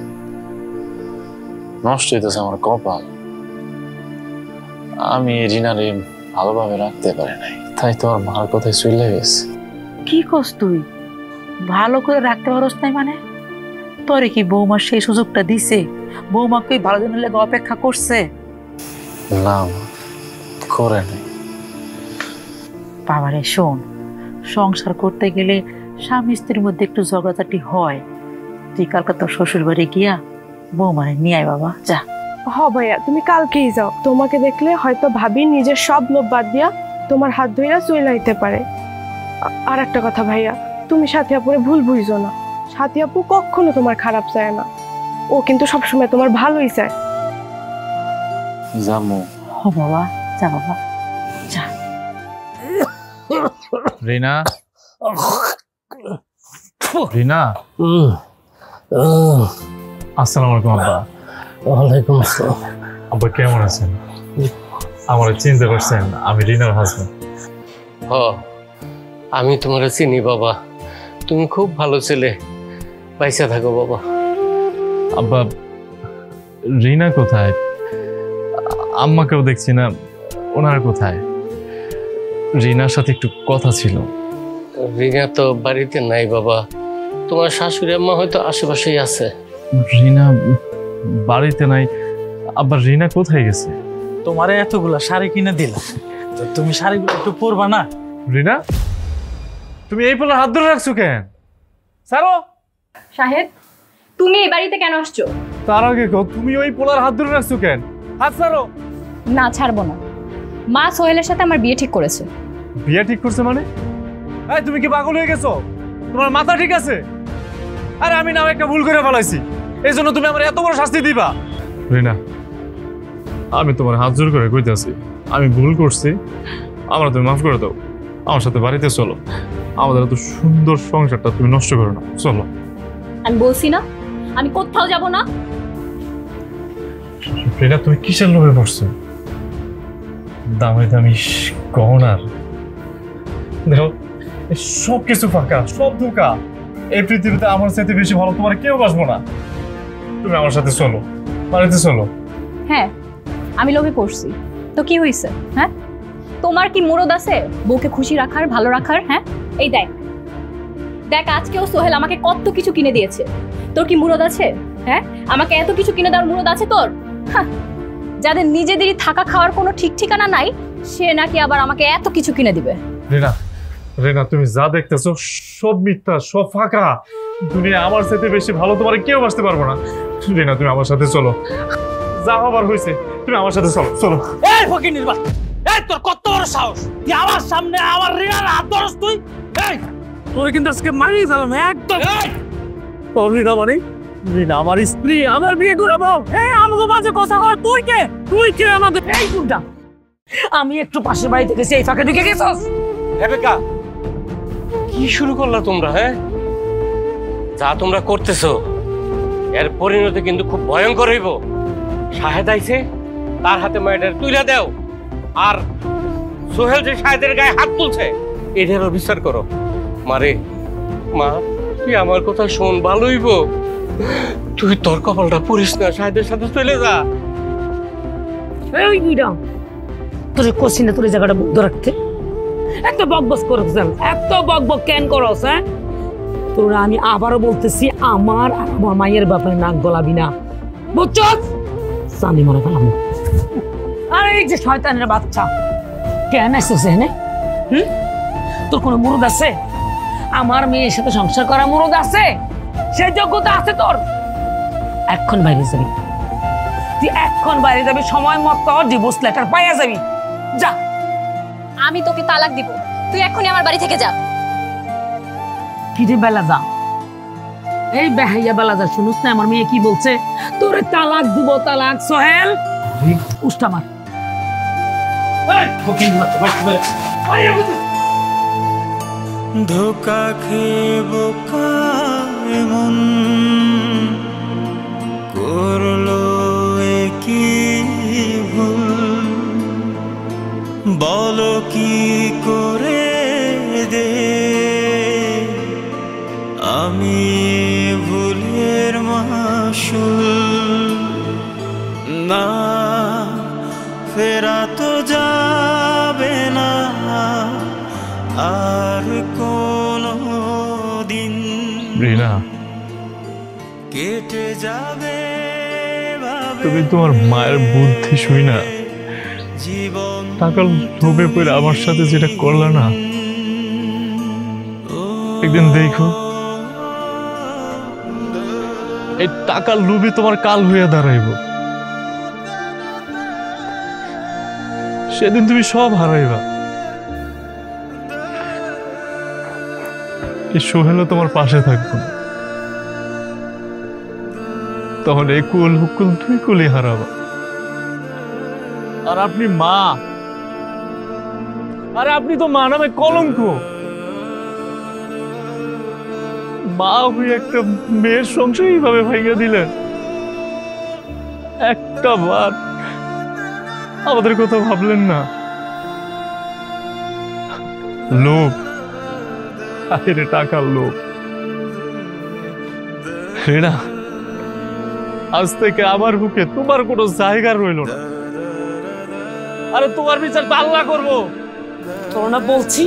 নষ্ট হইতেছে আমার কপাল। আমি রিনারে ভালোভাবে রাখতে পারি নাই, তাই তো আর মার কথায় চলে গেছে। কি কস তুই? ভালো করে রাখতে পারস নাই মানে? তোরে কি বৌমা সেই সুযোগটা দিছে? বৌমাকে ভালো দিনের লেগে অপেক্ষা করছে? না মা, করে নাই। বাবারে শোন, সংসার করতে গেলে স্বামী স্ত্রীর মধ্যে একটু ঝগড়াঝাটি হয়। তুই কালকে তোর শ্বশুর বাড়ি গিয়া বৌমারে নিয়ে আয় বাবা, যা। হ ভাইয়া, তুমি কালকেই যাও। তোমাকে দেখলে হয়তো ভাবি নিজের সব লোভ বাদ দিয়া তোমার হাত ধইরা চলে আইতে পারে। আর একটা কথা ভাইয়া, তুমি সাথী আপুরে ভুল বুঝো না। সাথী আপু কখনো তোমার খারাপ চায় না, ও কিন্তু সবসময় তোমার ভালোই চায়। জামু। হ বাবা, যা বাবা, যা। রিনা, রিনা, আসসালামু আলাইকুম আব্বা। ওয়ালাইকুম আসসালাম। আব্বা কেমন আছেন? আমার চিন্তা করছেন আমি রিনার হাজবেন্ড। হ, আমি তোমার চিনি বাবা, তুমি খুব ভালো ছেলে, পয়সা থাকো বাবা। আব্বা, রিনা কোথায়? আম্মাকেও দেখছি না, ওনারা কোথায়? রিনার সাথে একটু কথা ছিল। রিনা তো বাড়িতে নাই বাবা, তোমার শাশুড়ি আম্মা হয়তো আশেপাশেই আছে। রিনা বাড়িতে নাই? আব্বা, রিনা কোথায় গেছে? তোমারে এতগুলা শাড়ি কিনে দিলাম, তো তুমি শাড়িগুলো একটু পরবা না? রিনা, তুমি এই পোলার হাত ধরে রাখছো কেন? ছাড়ো। শাহেদ, তুমি এই বাড়িতে কেন আসছো? তার আগে তুমি ওই পোলার হাত ধরে রাখছো কেন? হাত ছাড়ো। না, ছাড়বো না। মা সোহেলের সাথে আমার বিয়ে ঠিক করেছে। বিয়ে ঠিক করছে মানে? এই তুমি কি পাগল হয়ে গেছো? তোমার মাথা ঠিক আছে? আরে আমি নাও একটা ভুল করে ফেলাইছি, এই জন্য তুমি আমার এত বড় শাস্তি দিবা? রিনা, আমি তোমার হাত জোর করে কইতেছি, আমি ভুল করছি, আমরা তুমি মাফ করে দাও। আমার সাথে বাড়িতে চলো, আমাদের এত সুন্দর সংসারটা তুমি নষ্ট করো না, চলো। আমি বলছি না আমি কোথাও যাব না। রিনা, তুমি কিসের লোভে পড়ছো? দামি দামি গহনার, দেখো সব কিছু ফাঁকা, সব ধোঁকা। এই পৃথিবীতে আমার সাথে বেশি ভালো তোমার কেউ বাসবো না। তুমি আমার সাথে চলো, বাড়িতে চলো। হ্যাঁ, আমি লোভে পড়ছি তো কি হয়েছে? হ্যাঁ, তোমার কি মুরদ আছে বউকে খুশি রাখার, ভালো রাখার? হ্যাঁ, এই দেখ দেখ, আজকেও সোহেল আমাকে কত কিছু কিনে দিয়েছে। তোর কি মুরদ আছে? হ্যাঁ, আমাকে এত কিছু কিনে দেওয়ার মুরদ আছে তোর? যাদের নিজেদেরই থাকা খাওয়ার কোনো ঠিক ঠিকানা নাই, সে নাকি আবার আমাকে এত কিছু কিনে দিবে। রিনা, রিনা, তুমি যা দেখতেছো সব মিথ্যা, সব ফাঁকা। দুনিয়া আমার সাথে বেশি ভালো তোমার কেউ বাসতে পারবো না। রিনা, তুমি আমার সাথে চলো, যা হবার হয়েছে, তুমি আমার সাথে চলো, চলো। এই ফকির বাচ্চা, এই তোর কত বড় সাহস, তুই আমার সামনে আমার রিনার হাত ধরস? তুই এই তোর কিন্তু আজকে মারিয়ে দিলাম একদম। ও রিনা মানে? রিনা আমার স্ত্রী, আমার বিয়ে করাবো? এই আমাকে মাঝে কথা কয়, তুই কে? তুই কে আমাদের? এই কোনটা? আমি একটু পাশের বাড়ি থেকে এই ফাঁকে ঢুকে গেছস। রেবেকা, কি শুরু করলা তোমরা? হ্যাঁ, যা তোমরা করতেছো এর পরিণতি কিন্তু খুব ভয়ঙ্কর হইব। শাহেদ আইছে, তার হাতে মায়ের তুইলা দেও, আর সোহেল যে শাহেদের গায়ে হাত তুলছে এটারও বিচার করো। মারে, মা তুই আমার কথা শোন, ভালো হইব। তুই তোর কপালটা পড়িস না, শাহেদের সাথে চলে যা। এই বুইড়া, তোর কষি না তোর এই জায়গাটা বন্ধ রাখতে? এত বকবক করছেন, এত বকবক কেন করছ? হ্যাঁ, তোরা আমি আবারও বলতেছি, আমার আর আমার মায়ের ব্যাপারে নাক গলাবি না, বুঝছস? জানি মনে গেলাম। আরে এই যে শয়তানের বাচ্চা, কেন আসছিস এখানে? তোর কোনো মুরুদ আছে? আমার মেয়ের সাথে সংসার করা মুরুদ আছে? সেই যোগ্যতা আছে তোর? এখন বাইরে যাবি, তুই এখন বাইরে যাবি, সময় মতো ডিভোর্স লেটার পাইয়া যাবি, যা। আমি তোকে তালাক দিব, তুই এখনই আমার বাড়ি থেকে যা। কি রে বেলা যা, এই বেহাইয়া বেলা যা, শুনুস না আমার মেয়ে কি বলছে? তোরে তালাক দিব, তালাক। সোহেল, উষ্টা মার। ধোকা খেয়ে বোকা এমন করলো কি ভুল, বলো কি করে দে আমি ভুলের মাসুল। না ফেরা তো যাবে না আর কোনো দিন রিনা কেটে যাবে তুমি তোমার মায়ের বুদ্ধি শুই না জীবন টাকার লোভে পড়ে আমার সাথে যেটা করলা না, একদিন দেখো এই টাকার লোভে তোমার কাল হইয়া দাঁড়াইব। সেদিন তুমি সব হারাইবা। এই সোহেলও তোমার পাশে থাকবো না, তখন এই কুল হুকুল দুই কুলি হারাবা। আর আপনি মা, আরে আপনি তো মা নামে কলঙ্ক। মা হয়ে একটা মেয়ের সংসার এইভাবে ভাঙিয়ে দিলেন। একটা বার আমাদের কথা ভাবলেন না? লোভ, আরে টাকার লোভ। রেনা, আজ থেকে আমার বুকে তোমার কোনো জায়গা রইল না। আরে তোমার বিচার তো আল্লাহ করবো। তোর না বলছি,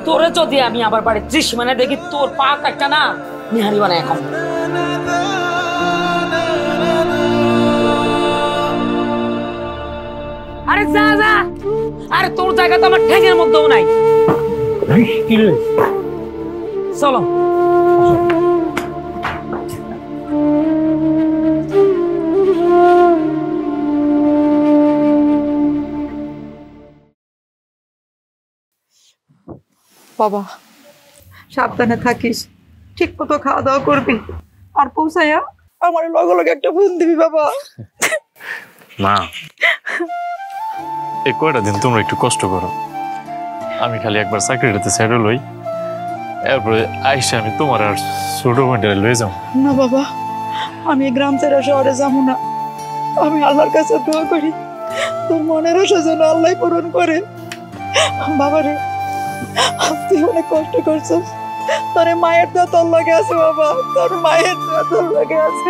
তোরে যদি আমি আবার বাড়ির ত্রিসীমানে দেখি তোর পা একটা না নিহারি বানায় এখন। আরে যা যা, আরে তোর জায়গা তো আমার ঠ্যাঙের মধ্যেও নাই। চলো বাবা, সাবধানে থাকিস, ঠিক মতো খাওয়া দাওয়া করবি, আর পৌঁছাইয়া আমার লগে লগে একটা ফোন দিবি বাবা। মা, এই কয়টা দিন তোমরা একটু কষ্ট করো। আমি খালি একবার চাকরিটাতে সেটেল হই, এরপরে আইসা আমি তোমার আর ছোট বোনটারে লয়ে যাও। না বাবা, আমি গ্রাম ছেড়ে শহরে যাবো না। আমি আল্লাহর কাছে দোয়া করি তোর মনের আশা যেন আল্লাহ পূরণ করে। বাবারে, তুই অনেক কষ্ট করছিস, তোর মায়ের দোয়া তোর লাগে আছে বাবা, তোর মায়ের দোয়া তোর লাগে আছে।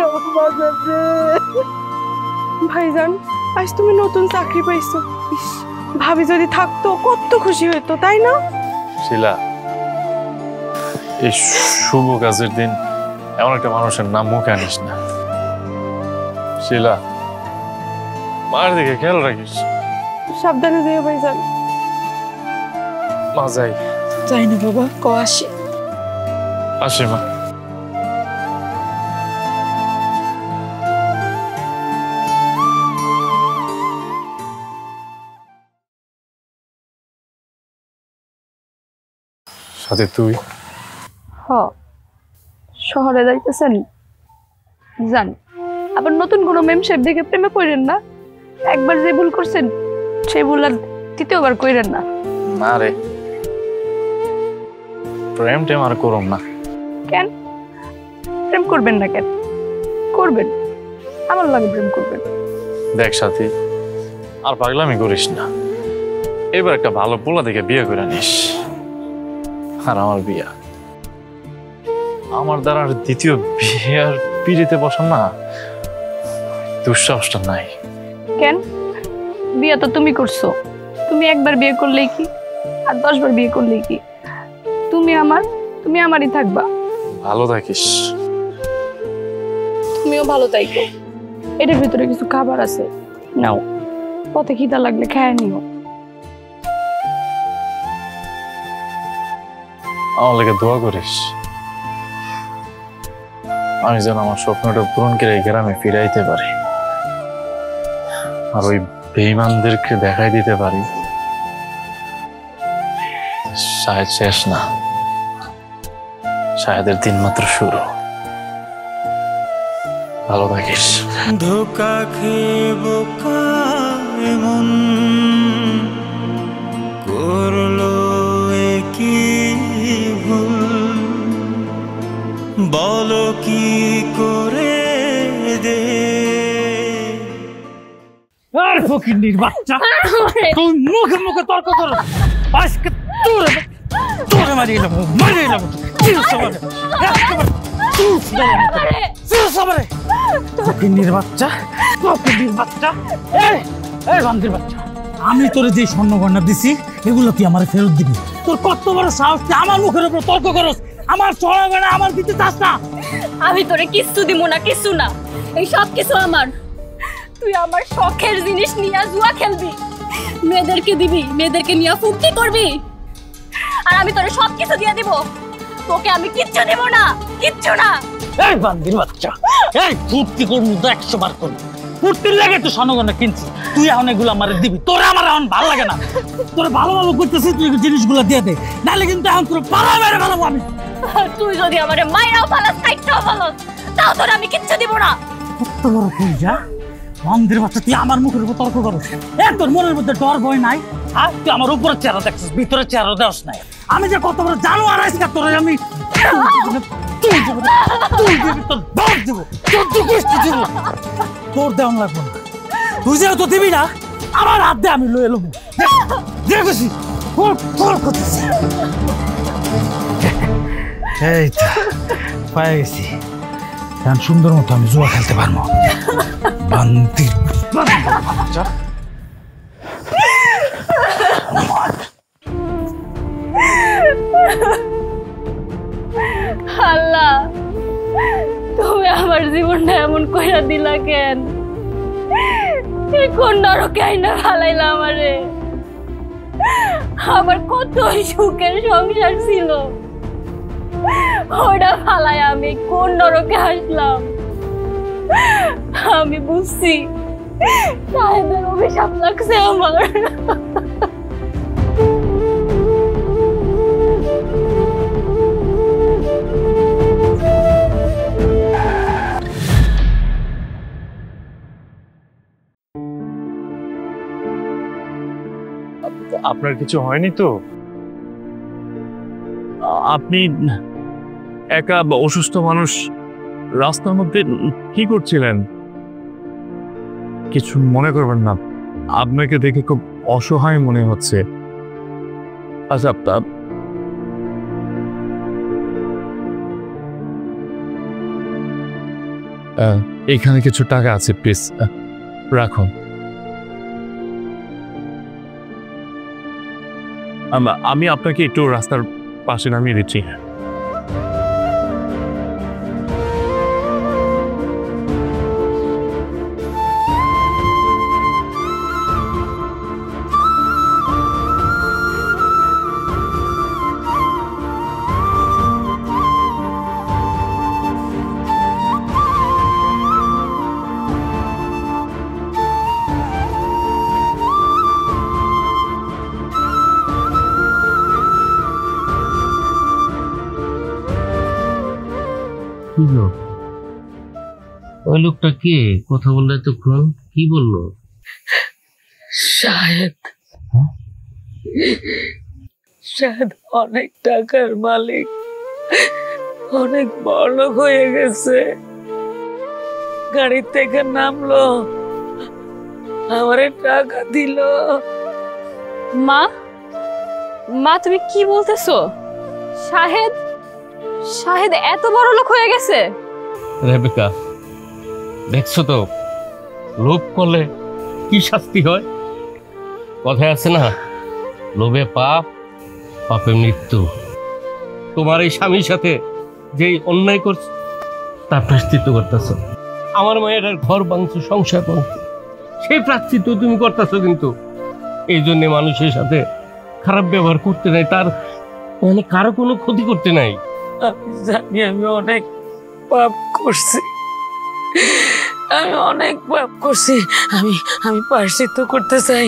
ভাইজান, আজ তুমি নতুন চাকরি পাইছো। ইস, ভাবি যদি থাকতো কত খুশি হইতো, তাই না? শিলা, এই শুভ কাজের দিন এমন একটা মানুষের নাম মুখে আনিস না। শিলা, মার দিকে খেয়াল রাখিস। সাবধানে যেও ভাইজান। মা যাই। যাই না বাবা, ক আসি। আসি মা। সাথে তুই? হ, শহরে যাইতেছেন যান, আবার নতুন কোনো মেম সাহেব দেখে প্রেমে কইরেন না। একবার যে ভুল করছেন সেই ভুল আর দ্বিতীয়বার কইরেন না। না রে, প্রেম টেম আর করুম না। কেন প্রেম করবেন না? কেন করবেন? আমার লাগে প্রেম করবেন। দেখ সাথী, আর পাগলামি করিস না। এবার একটা ভালো পোলা দেখে বিয়ে করে নিস। আর আমার বিয়া, আমার দ্বারা আর দ্বিতীয় বিয়ার পিড়িতে বসান না, দুঃসাহসটা নাই। কেন? বিয়ে তো তুমি করছো। তুমি একবার বিয়ে করলেই কি আর 10 বার বিয়ে করলেই কি? তুমি আমারই থাকবা। ভালো থাকিস। তুমিও ভালো থাইকো। এটার ভিতরে কিছু খাবার আছে, নাও, পথে খিদা লাগলে খেয়ে নিও। আমার লাগে দোয়া করিস, আমি যেন আমার স্বপ্নটা পূরণ করে এই গ্রামে ফিরাইতে পারি, আর ওই বেঈমানদেরকে দেখাই দিতে পারি শাহেদ শেষ না, শাহেদের দিন মাত্র শুরু। ভালো থাকিস। ধোকা খেয়ে বোকা এমন করলো কি ভুল, বলো কি করে দে। আর ফকিন্নির বাচ্চা, তুই মুখে মুখে তর্ক কর। আজকে তোরে মারিয়ে নেবো, মারিয়ে নেবো। ফকিন্নির বাচ্চা, ফকিন্নির বাচ্চা, এই এই বান্দির বাচ্চা, আমি তোরে যে স্বর্ণ গয়না দিছি এগুলো তুই আমার ফেরত দিবি। তোর কত বড় সাহস, তুই আমার মুখের উপর তর্ক করস? আমার স্বর্ণ গয়না আমার দিতে চাস না? আমি তোরে কিচ্ছু দিব না, কিছু না, এই সব কিছু আমার। তুই আমার শখের জিনিস নিয়ে জুয়া খেলবি, মেয়েদেরকে দিবি, মেয়েদেরকে নিয়ে ফুর্তি করবি, আর আমি তোরে সব কিছু দিয়ে দিব। তোকে আমি কিচ্ছু দিব না, কিচ্ছু না। এই বান্দির বাচ্চা, এই ফুর্তি করবি তো 100 বার করবি। ফুর্তির লাগে তুই স্বর্ণ গয়না কিনছিস, তুই এখন এগুলো আমার দিবি। তোরে আমার এখন ভালো লাগে না, তোরে ভালো ভালো করতেছিস, তুই জিনিসগুলো দিয়ে দে, নাহলে কিন্তু এখন তোর পালা মেরে ফেলাবো আমি। তুই যদি আমার মায়েরাও পালাস, কাইটাও পালাস, তাও তোর আমি কিচ্ছু দিব না। কত বড় তুই যা বান্দির বাচ্চা, তুই আমার মুখের উপর তর্ক করছিস। তোর মনের মধ্যে ডর ভয় নাই? আর তুই আমার উপরের চেহারা দেখছিস, ভিতরের চেহারা দেওয়াস নাই। আমি যে কত বড় জানোয়ার আজকে তোরে আমি তোর দেওয়ান লাগবো না, তুই যে তো দিবি না, আমার হাত দিয়ে আমি লয়ে এলো দেখেছি। এই তো পায়ে গেছি, এখন সুন্দর মতো আমি জুয়া খেলতে পারবো। বান্দির বাচ্চা, আল্লাহ, তুমি আমার জীবনটা এমন কইরা দিলা কেন? কোন নরকে আইনা ফালাইলা আমারে? আমার কত সুখের সংসার ছিল, ওটা ফালাই আমি কোন নরকে আসলাম? আমি বুঝছি সাহেবের অভিশাপ লাগছে আমার। আপনার কিছু হয়নি তো? আপনি একা অসুস্থ মানুষ রাস্তার মধ্যে কি করছিলেন? কিছু মনে করবেন না, আপনাকে দেখে খুব অসহায় মনে হচ্ছে। আচ্ছা, এখানে কিছু টাকা আছে, প্লিজ রাখুন। আমি আপনাকে একটু রাস্তার পাশে নামিয়ে দিচ্ছি। ওই লোকটা কে? কথা বললে এতক্ষণ, কি বললো? শাহেদ, শাহেদ অনেক টাকার মালিক, অনেক বড়লোক হয়ে গেছে। গাড়ি থেকে নামলো, আমারে টাকা দিল। মা, মা তুমি কি বলতেছো? শাহেদ, শাহেদ এত বড় লোক হয়ে গেছে? রেবেকা, দেখছো তো লোভ করলে কি শাস্তি হয়? কথায় আছে না, লোভে পাপ, পাপে মৃত্যু। তোমার এই স্বামীর সাথে যে অন্যায় করছে তার প্রায়শ্চিত্ত করতেছ। আমার মায়ের ঘর ভাঙছো, সংসার ভাঙছো, সেই প্রায়শ্চিত্ত তুমি করতেছো। কিন্তু এই জন্য মানুষের সাথে খারাপ ব্যবহার করতে নাই, তার মানে কারো কোনো ক্ষতি করতে নাই। আমি জানি আমি অনেক পাপ করছি, আমি অনেক পাপ করছি। আমি আমি প্রায়শ্চিত্ত করতে চাই,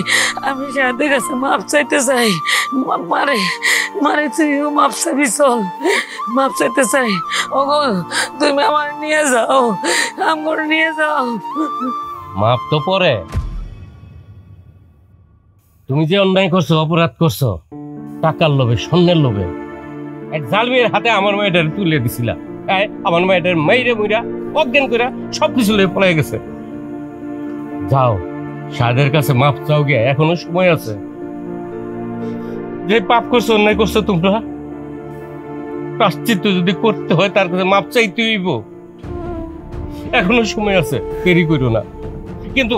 আমি শাহেদের কাছে মাপ চাইতে চাই। মারে মারে তুইও মাপ চাইবি, চল মাপ চাইতে চাই। ওগো তুমি আমার নিয়ে যাও, আমার নিয়ে যাও। মাপ তো পরে, তুমি যে অন্যায় করছো, অপরাধ করছো, টাকার লোভে, স্বর্ণের লোভে, এক জালমের হাতে আমার মেয়েটার তুলে দিছিলা। আমার মেয়েটার মাইরে মুইরা অজ্ঞান করে সবকিছু লয়ে পলাই গেছে। যাও শাহেদের কাছে মাপ চাও গিয়া, এখনো সময় আছে। যে পাপ করছো, অন্যায় করছো তোমরা, প্রায়শ্চিত্ত যদি করতে হয় তার কাছে মাপ চাইতে হইব। এখনো সময় আছে, দেরি করো না। কিন্তু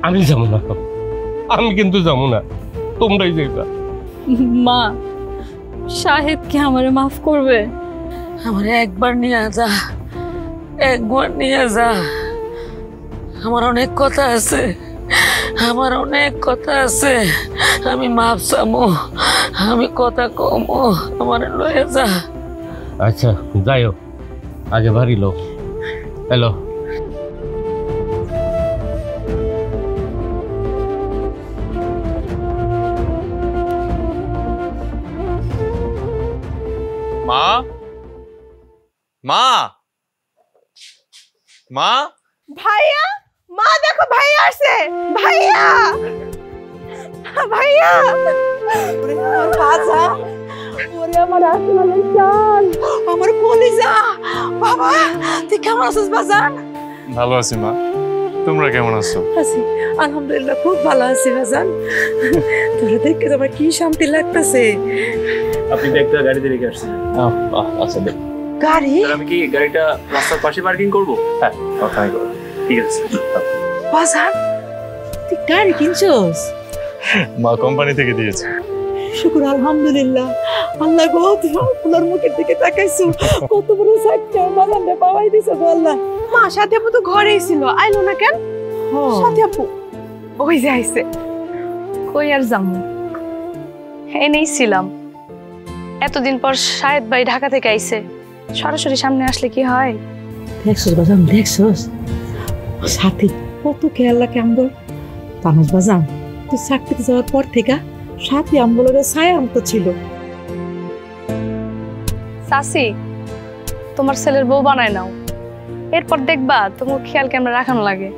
আমি যাবো না, আমি কিন্তু যাবো না, তোমরাই যাইবা। মা, শাহেদ কি আমারে মাফ করবে? আমার একবার নিয়ে যা, একবার নিয়ে যা। আমার অনেক কথা আছে, আমার অনেক কথা আছে। আমি মাপ চামো, আমি কথা কমো, আমার লয়ে যা। আচ্ছা যাইও, আগে বাড়ি লো। হ্যালো, মা, মা, মা, ভাইয়া, মা দেখো ভাইয়া আসছে। ভাইয়া, ভাইয়া, ওরে আমার বাজা, ওরে আমার আসমানের চাঁদ, আমার কলিজা। বাবা তুই কেমন আছিস বাজান? ভালো আছি মা, তোমরা কেমন আছো? আছি, আলহামদুলিল্লাহ খুব ভালো আছি বাজান। তোরা দেখে তোমার কি শান্তি লাগতেছে। আপনি তো একটা গাড়িতে রেখে আসছেন। আচ্ছা দেখ, গাড়ি? আমি কি গাড়িটা রাস্তার পাশে পার্কিং করবো? হ্যাঁ, ওখানে করো। ঠিক আছে। বাজান তুই গাড়ি কিনছস? মা কোম্পানি থেকে দিয়েছে। শুকুর আলহামদুলিল্লাহ। আল্লাহ গো, তুই আপনার মুখের দিকে তাকাইছো, কত বড় সাইটটা বাজানটা পাওয়াই দিছো গো আল্লাহ। মা সাথী আপু তো ঘরেই ছিল, আইলো না কেন? সাথী আপু ওই যে আইছে। কই আর যামু, এনেই ছিলাম। এতদিন পর শাহেদ ভাই ঢাকা থেকে আইছে, সরাসরি সামনে আসলে কি হয়? দেখছস বাজান, দেখছস সাথী কত খেয়াল রাখে আমগো। তানস বাজান, তুই চাকরিতে যাওয়ার পর থেকে সাথী আমগুলোর ছায়ার মতো ছিল। চাচি, তোমার ছেলের বউ বানায় নাও, এরপর দেখবা তোমার খেয়াল কেমন রাখানো লাগে।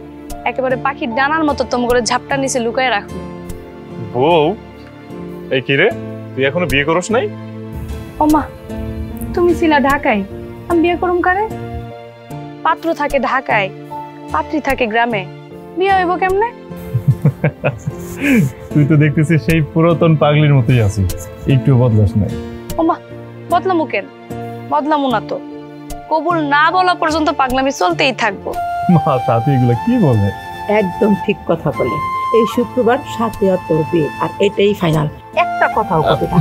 একেবারে পাখির ডানার মতো তোমার ঝাপটা নিচে লুকায় রাখো। বউ? এই কি রে, তুই এখনো বিয়ে করস নাই? ওমা, তুমি ছিলা ঢাকায়, আমি বিয়ে করুম কারে? পাত্র থাকে ঢাকায়, পাত্রী থাকে গ্রামে, বিয়ে হইব কেমনে? তুই তো দেখতেছিস সেই পুরাতন পাগলির মতোই আছিস, একটু বদলাস নাই। ওমা, বদলামু কেন? বদলামু না তো, কবুল না বলা পর্যন্ত পাগলামি চলতেই থাকবো। মা সাথী এগুলো কি বলে? একদম ঠিক কথা বলে। এই শুক্রবার সাথে আর তোর বিয়ে, আর এটাই ফাইনাল। একটা কথাও কবি না।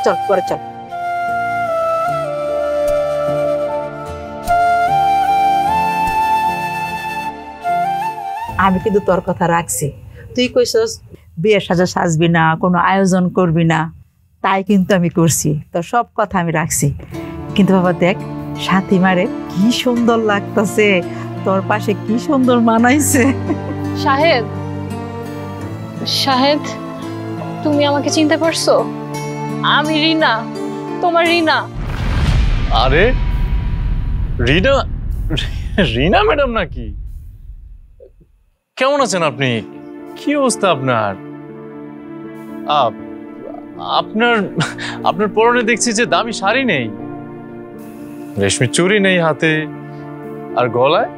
চল পরে চল। আমি কিন্তু তোর কথা রাখছি। তুই কইছস বিয়ের সাজা সাজবি না, কোনো আয়োজন করবি না, তাই কিন্তু আমি করছি। তোর সব কথা আমি রাখছি। কিন্তু বাবা দেখ, সাথী মারে কি সুন্দর লাগতেছে, তোর পাশে কি সুন্দর মানাইছে। শাহেদ, শাহেদ, তুমি আমাকে চিনতে পারছো? আমি রিনা, তোমার রিনা। আরে রিনা, রিনা ম্যাডাম নাকি? কেমন আছেন আপনি? কি অবস্থা আপনার? আপনার আপনার পরনে দেখছি যে দামি শাড়ি নেই, রেশমি চুড়ি নেই হাতে, আর গলায়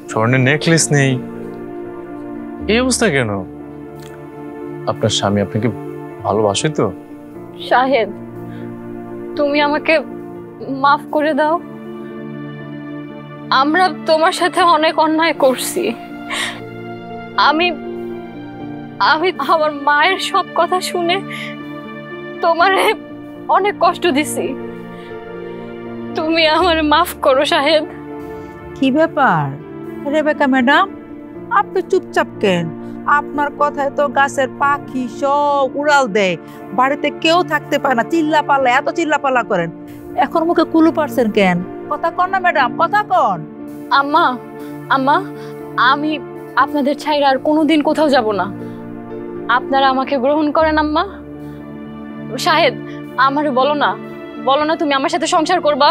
স্বর্ণের নেকলেস নেই। এই অবস্থা কেন? আপনার স্বামী আপনাকে ভালোবাসে তো? শাহেদ, তুমি আমাকে মাফ করে দাও। আমরা তোমার সাথে অনেক অন্যায় করছি। আমি আমি আমার মায়ের সব কথা শুনে তোমারে অনেক কষ্ট দিছি। তুমি আমারে মাফ করো শাহেদ। কি ব্যাপার রেবেকা ম্যাডাম, আপনি চুপচাপ কেন? আপনার কথায় তো গাছের পাখি সব উড়াল দেয়, বাড়িতে কেউ থাকতে পারে না, চিল্লা পাল্লা, এত চিল্লা পাল্লা করেন। এখন মুখে কুলু পারছেন কেন? কথা কন না ম্যাডাম, কথা কন। আম্মা, আম্মা, আমি আপনাদের ছাইরা আর কোনোদিন কোথাও যাব না। আপনারা আমাকে গ্রহণ করেন আম্মা। শাহেদ, আমারে বলো না, বলো না তুমি আমার সাথে সংসার করবা।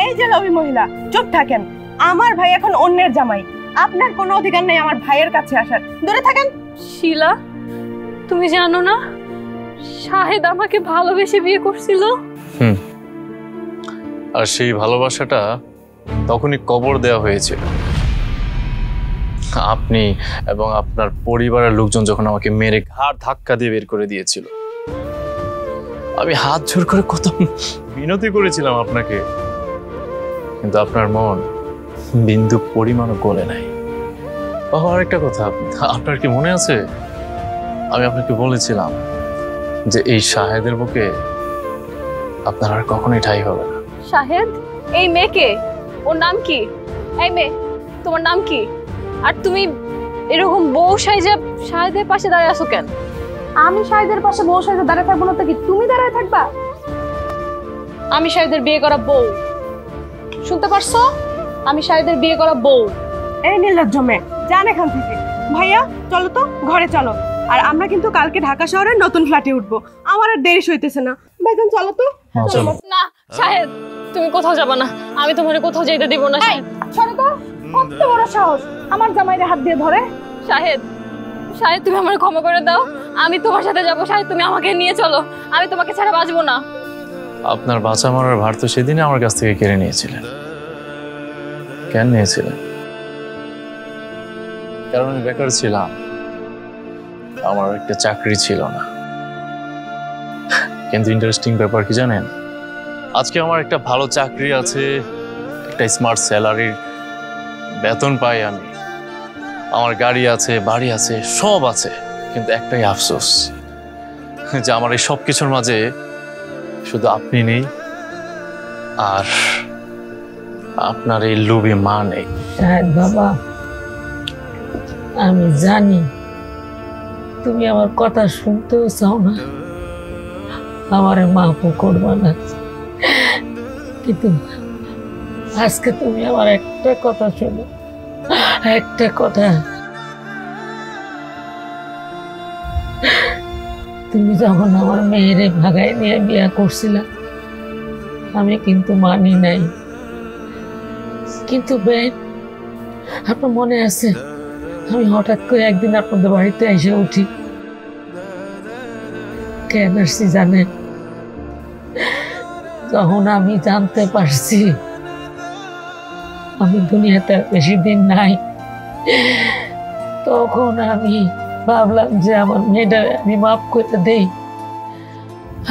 এই যে লবি মহিলা, চুপ থাকেন। আমার ভাই এখন অন্যের জামাই, আপনার কোনো অধিকার নেই আমার ভাইয়ের কাছে আসার। দূরে থাকেন। শিলা, তুমি জানো না শাহেদ আমাকে ভালোবেসে বিয়ে করছিল? আর সেই ভালোবাসাটা তখনই কবর দেওয়া হয়েছিল। আপনি এবং আপনার পরিবারের লোকজন যখন আমাকে মেরে ঘাড় ধাক্কা দিয়ে বের করে দিয়েছিল, আমি হাত জোর করে কত মিনতি করেছিলাম আপনাকে, কিন্তু আপনার মন বিন্দু পরিমাণও গলে নাই। আর একটা কথা, আপনার কি মনে আছে আমি আপনাকে বলেছিলাম যে এই শাহেদের বুকে আপনার আর কখনোই ঠাঁই হবে না? শাহেদ? এই মেয়েকে? ওর নাম কি? এই মেয়ে, তোমার নাম কি? আর তুমি এরকম বউ সাইজে শাহেদের পাশে দাঁড়িয়ে আছো কেন? আমি শাহিদের পাশে বউ সাইজে দাঁড়িয়ে থাকবো না তো কি তুমি দাঁড়িয়ে থাকবা? আমি শাহিদের বিয়ে করা বউ, শুনতে পারছো? আমি শাহিদের বিয়ে করা বউ। এই নির্লজ্জ মেয়ে, যান এখান থেকে। ভাইয়া চলো তো ঘরে চলো। আর আমরা কিন্তু কালকে ঢাকা শহরের নতুন ফ্ল্যাটে উঠবো। আমার আর দেরি হইতেছে না। ভাইজান চলো তো। না শাহেদ, তুমি কোথাও যাবে না, আমি তোমার কোথাও যেতে দিব না। সরো তো, কত বড় সাহস আমার জামাইরে হাত দিয়ে ধরে। শাহেদ, শাহেদ তুমি আমার ক্ষমা করে দাও, আমি তোমার সাথে যাবো। শাহেদ তুমি আমাকে নিয়ে চলো, আমি তোমাকে ছাড়া বাঁচবো না। আপনার বাঁচা মরার ভার তো সেদিনে আমার কাছ থেকে কেড়ে নিয়েছিলেন। কেন নিয়েছিলেন? কারণ আমি বেকার ছিলাম, আমার একটা চাকরি ছিল না। কিন্তু ইন্টারেস্টিং ব্যাপার কি জানেন, আজকে আমার একটা ভালো চাকরি আছে, একটা স্মার্ট স্যালারির বেতন পাই আমি, আমার গাড়ি আছে, বাড়ি আছে, সব আছে। কিন্তু একটাই আফসোস যে আমার এই সব কিছুর মাঝে শুধু আপনি নেই, আর আপনার এই লোভী মা নেই। শাহেদ বাবা, আমি জানি তুমি আমার কথা শুনতেও চাও না, আমারে মাফও করবা না, কিন্তু আজকে তুমি আমার একটা কথা শোনো, একটা কথা। তুমি যখন আমার মেয়েরে ভাগাই নিয়ে বিয়ে করছিলা, আমি কিন্তু মানি নাই। কিন্তু বেন, আপনার মনে আছে আমি হঠাৎ করে একদিন আপনাদের বাড়িতে এসে উঠি? কেন আসছি জানেন? তখন আমি জানতে পারছি আমি দুনিয়াতে বেশি দিন নাই। তখন আমি ভাবলাম যে আমার মেয়েটা আমি মাফ করে দেই,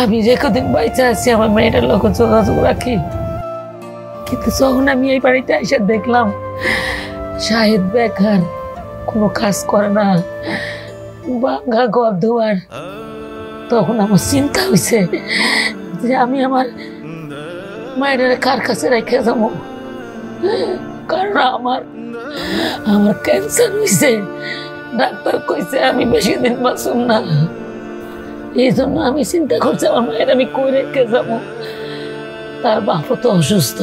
আমি যে কদিন বাইচা আছি আমার মেয়েটার লোক যোগাযোগ রাখি। কিন্তু যখন আমি এই বাড়িতে এসে দেখলাম শাহেদ বেকার, কোনো কাজ করে না, ভাঙা ঘর দুয়ার, তখন আমার চিন্তা হয়েছে যে আমি আমার মায়ের কার কাছে রেখে যাবো। কারণ আমার ক্যান্সার হয়েছে, ডাক্তার কইছে আমি বেশি দিন বাঁচুম না। এই জন্য আমি চিন্তা করছি আমার মায়ের আমি কই রেখে যাবো। তার বাপও তো অসুস্থ,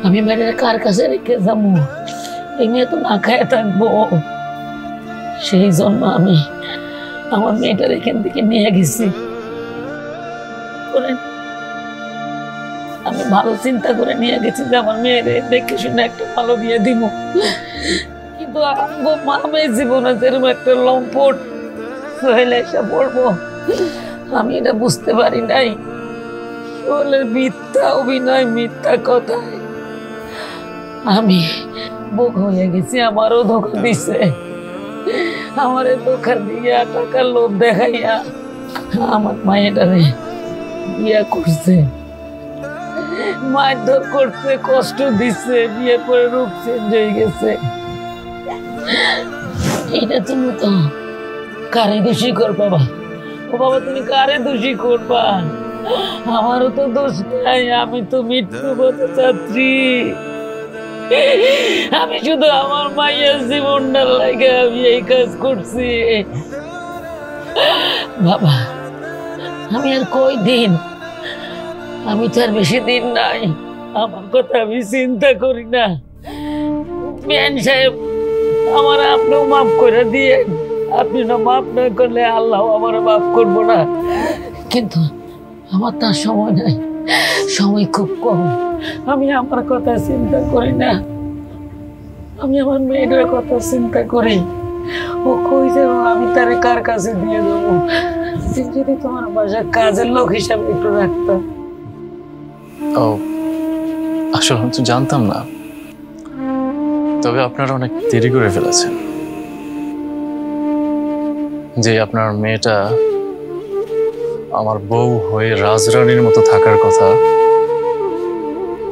আমি মায়ের কার কাছে রেখে যাবো? এই মেয়ে তো না খায় থাকবো। সেই জন্য আমি আমার মেয়েটার এখান থেকে নিয়ে গেছি। আমি ভালো চিন্তা করে নিয়ে গেছি যে আমার মেয়েরে দেখে শুনে একটা ভালো বিয়ে দিব। কিন্তু আমি জীবনে যেরকম একটা লম্পট হইলে এসে পড়বো আমি এটা বুঝতে পারি নাই। বলে মিথ্যা অভিনয়, মিথ্যা কথায় আমি বোক হয়ে গেছি। আমারও ধোকা দিছে, আমারে ধোকা দিয়া টাকার লোভ দেখাইয়া আমার মায়েটারে বিয়ে করছে, মারধর করছে, কষ্ট দিচ্ছে, বিয়ে করে রূপ চেঞ্জ হয়ে গেছে। এটা তুমি তো কারে দোষী করবা? ও বাবা, তুমি কারে দোষী করবা? আমারও তো দোষ নাই, আমি তো মৃত্যু পথযাত্রী। আমি শুধু আমার মায়ের জীবনটার লাগে আমি এই কাজ করছি। বাবা, আমি আর কই দিন, আমি তো আর বেশি দিন নাই। আমার কথা আমি চিন্তা করি না। বিয়ান সাহেব, আমার আপনিও মাফ করে দিয়ে, আপনি না মাফ না করলে আল্লাহ আমার মাফ করবো না। কিন্তু আমার তার সময় নাই, সময় খুব কম। আমি আমার কথা চিন্তা করি না, আমি আমার মেয়েটার কথা চিন্তা করি। ও কই যাবো, আমি তারে কার কাছে দিয়ে দেবো? যদি তোমার বাসার কাজের লোক হিসাবে একটু রাখতাম। ও আসলে আমি তো জানতাম না, তবে আপনারা অনেক দেরি করে ফেলেছেন। যে আপনার মেয়েটা আমার বউ হয়ে রাজরানীর মতো থাকার কথা,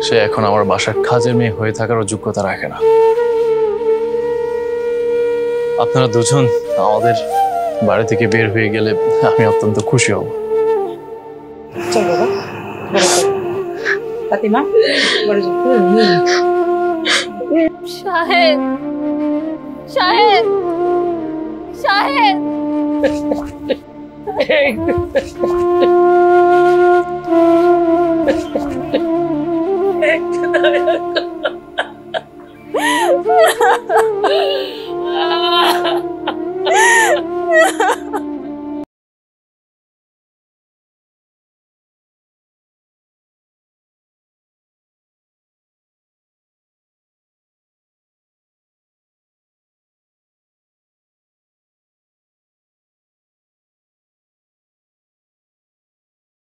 সে এখন আমার বাসার কাজের মেয়ে হয়ে থাকার যোগ্যতা রাখে না। আপনারা দুজন আমাদের বাড়ি থেকে বের হয়ে গেলে আমি অত্যন্ত খুশি হব। চল বাবা, ফাতিমা শাহেদ, শাহেদ, শাহেদ।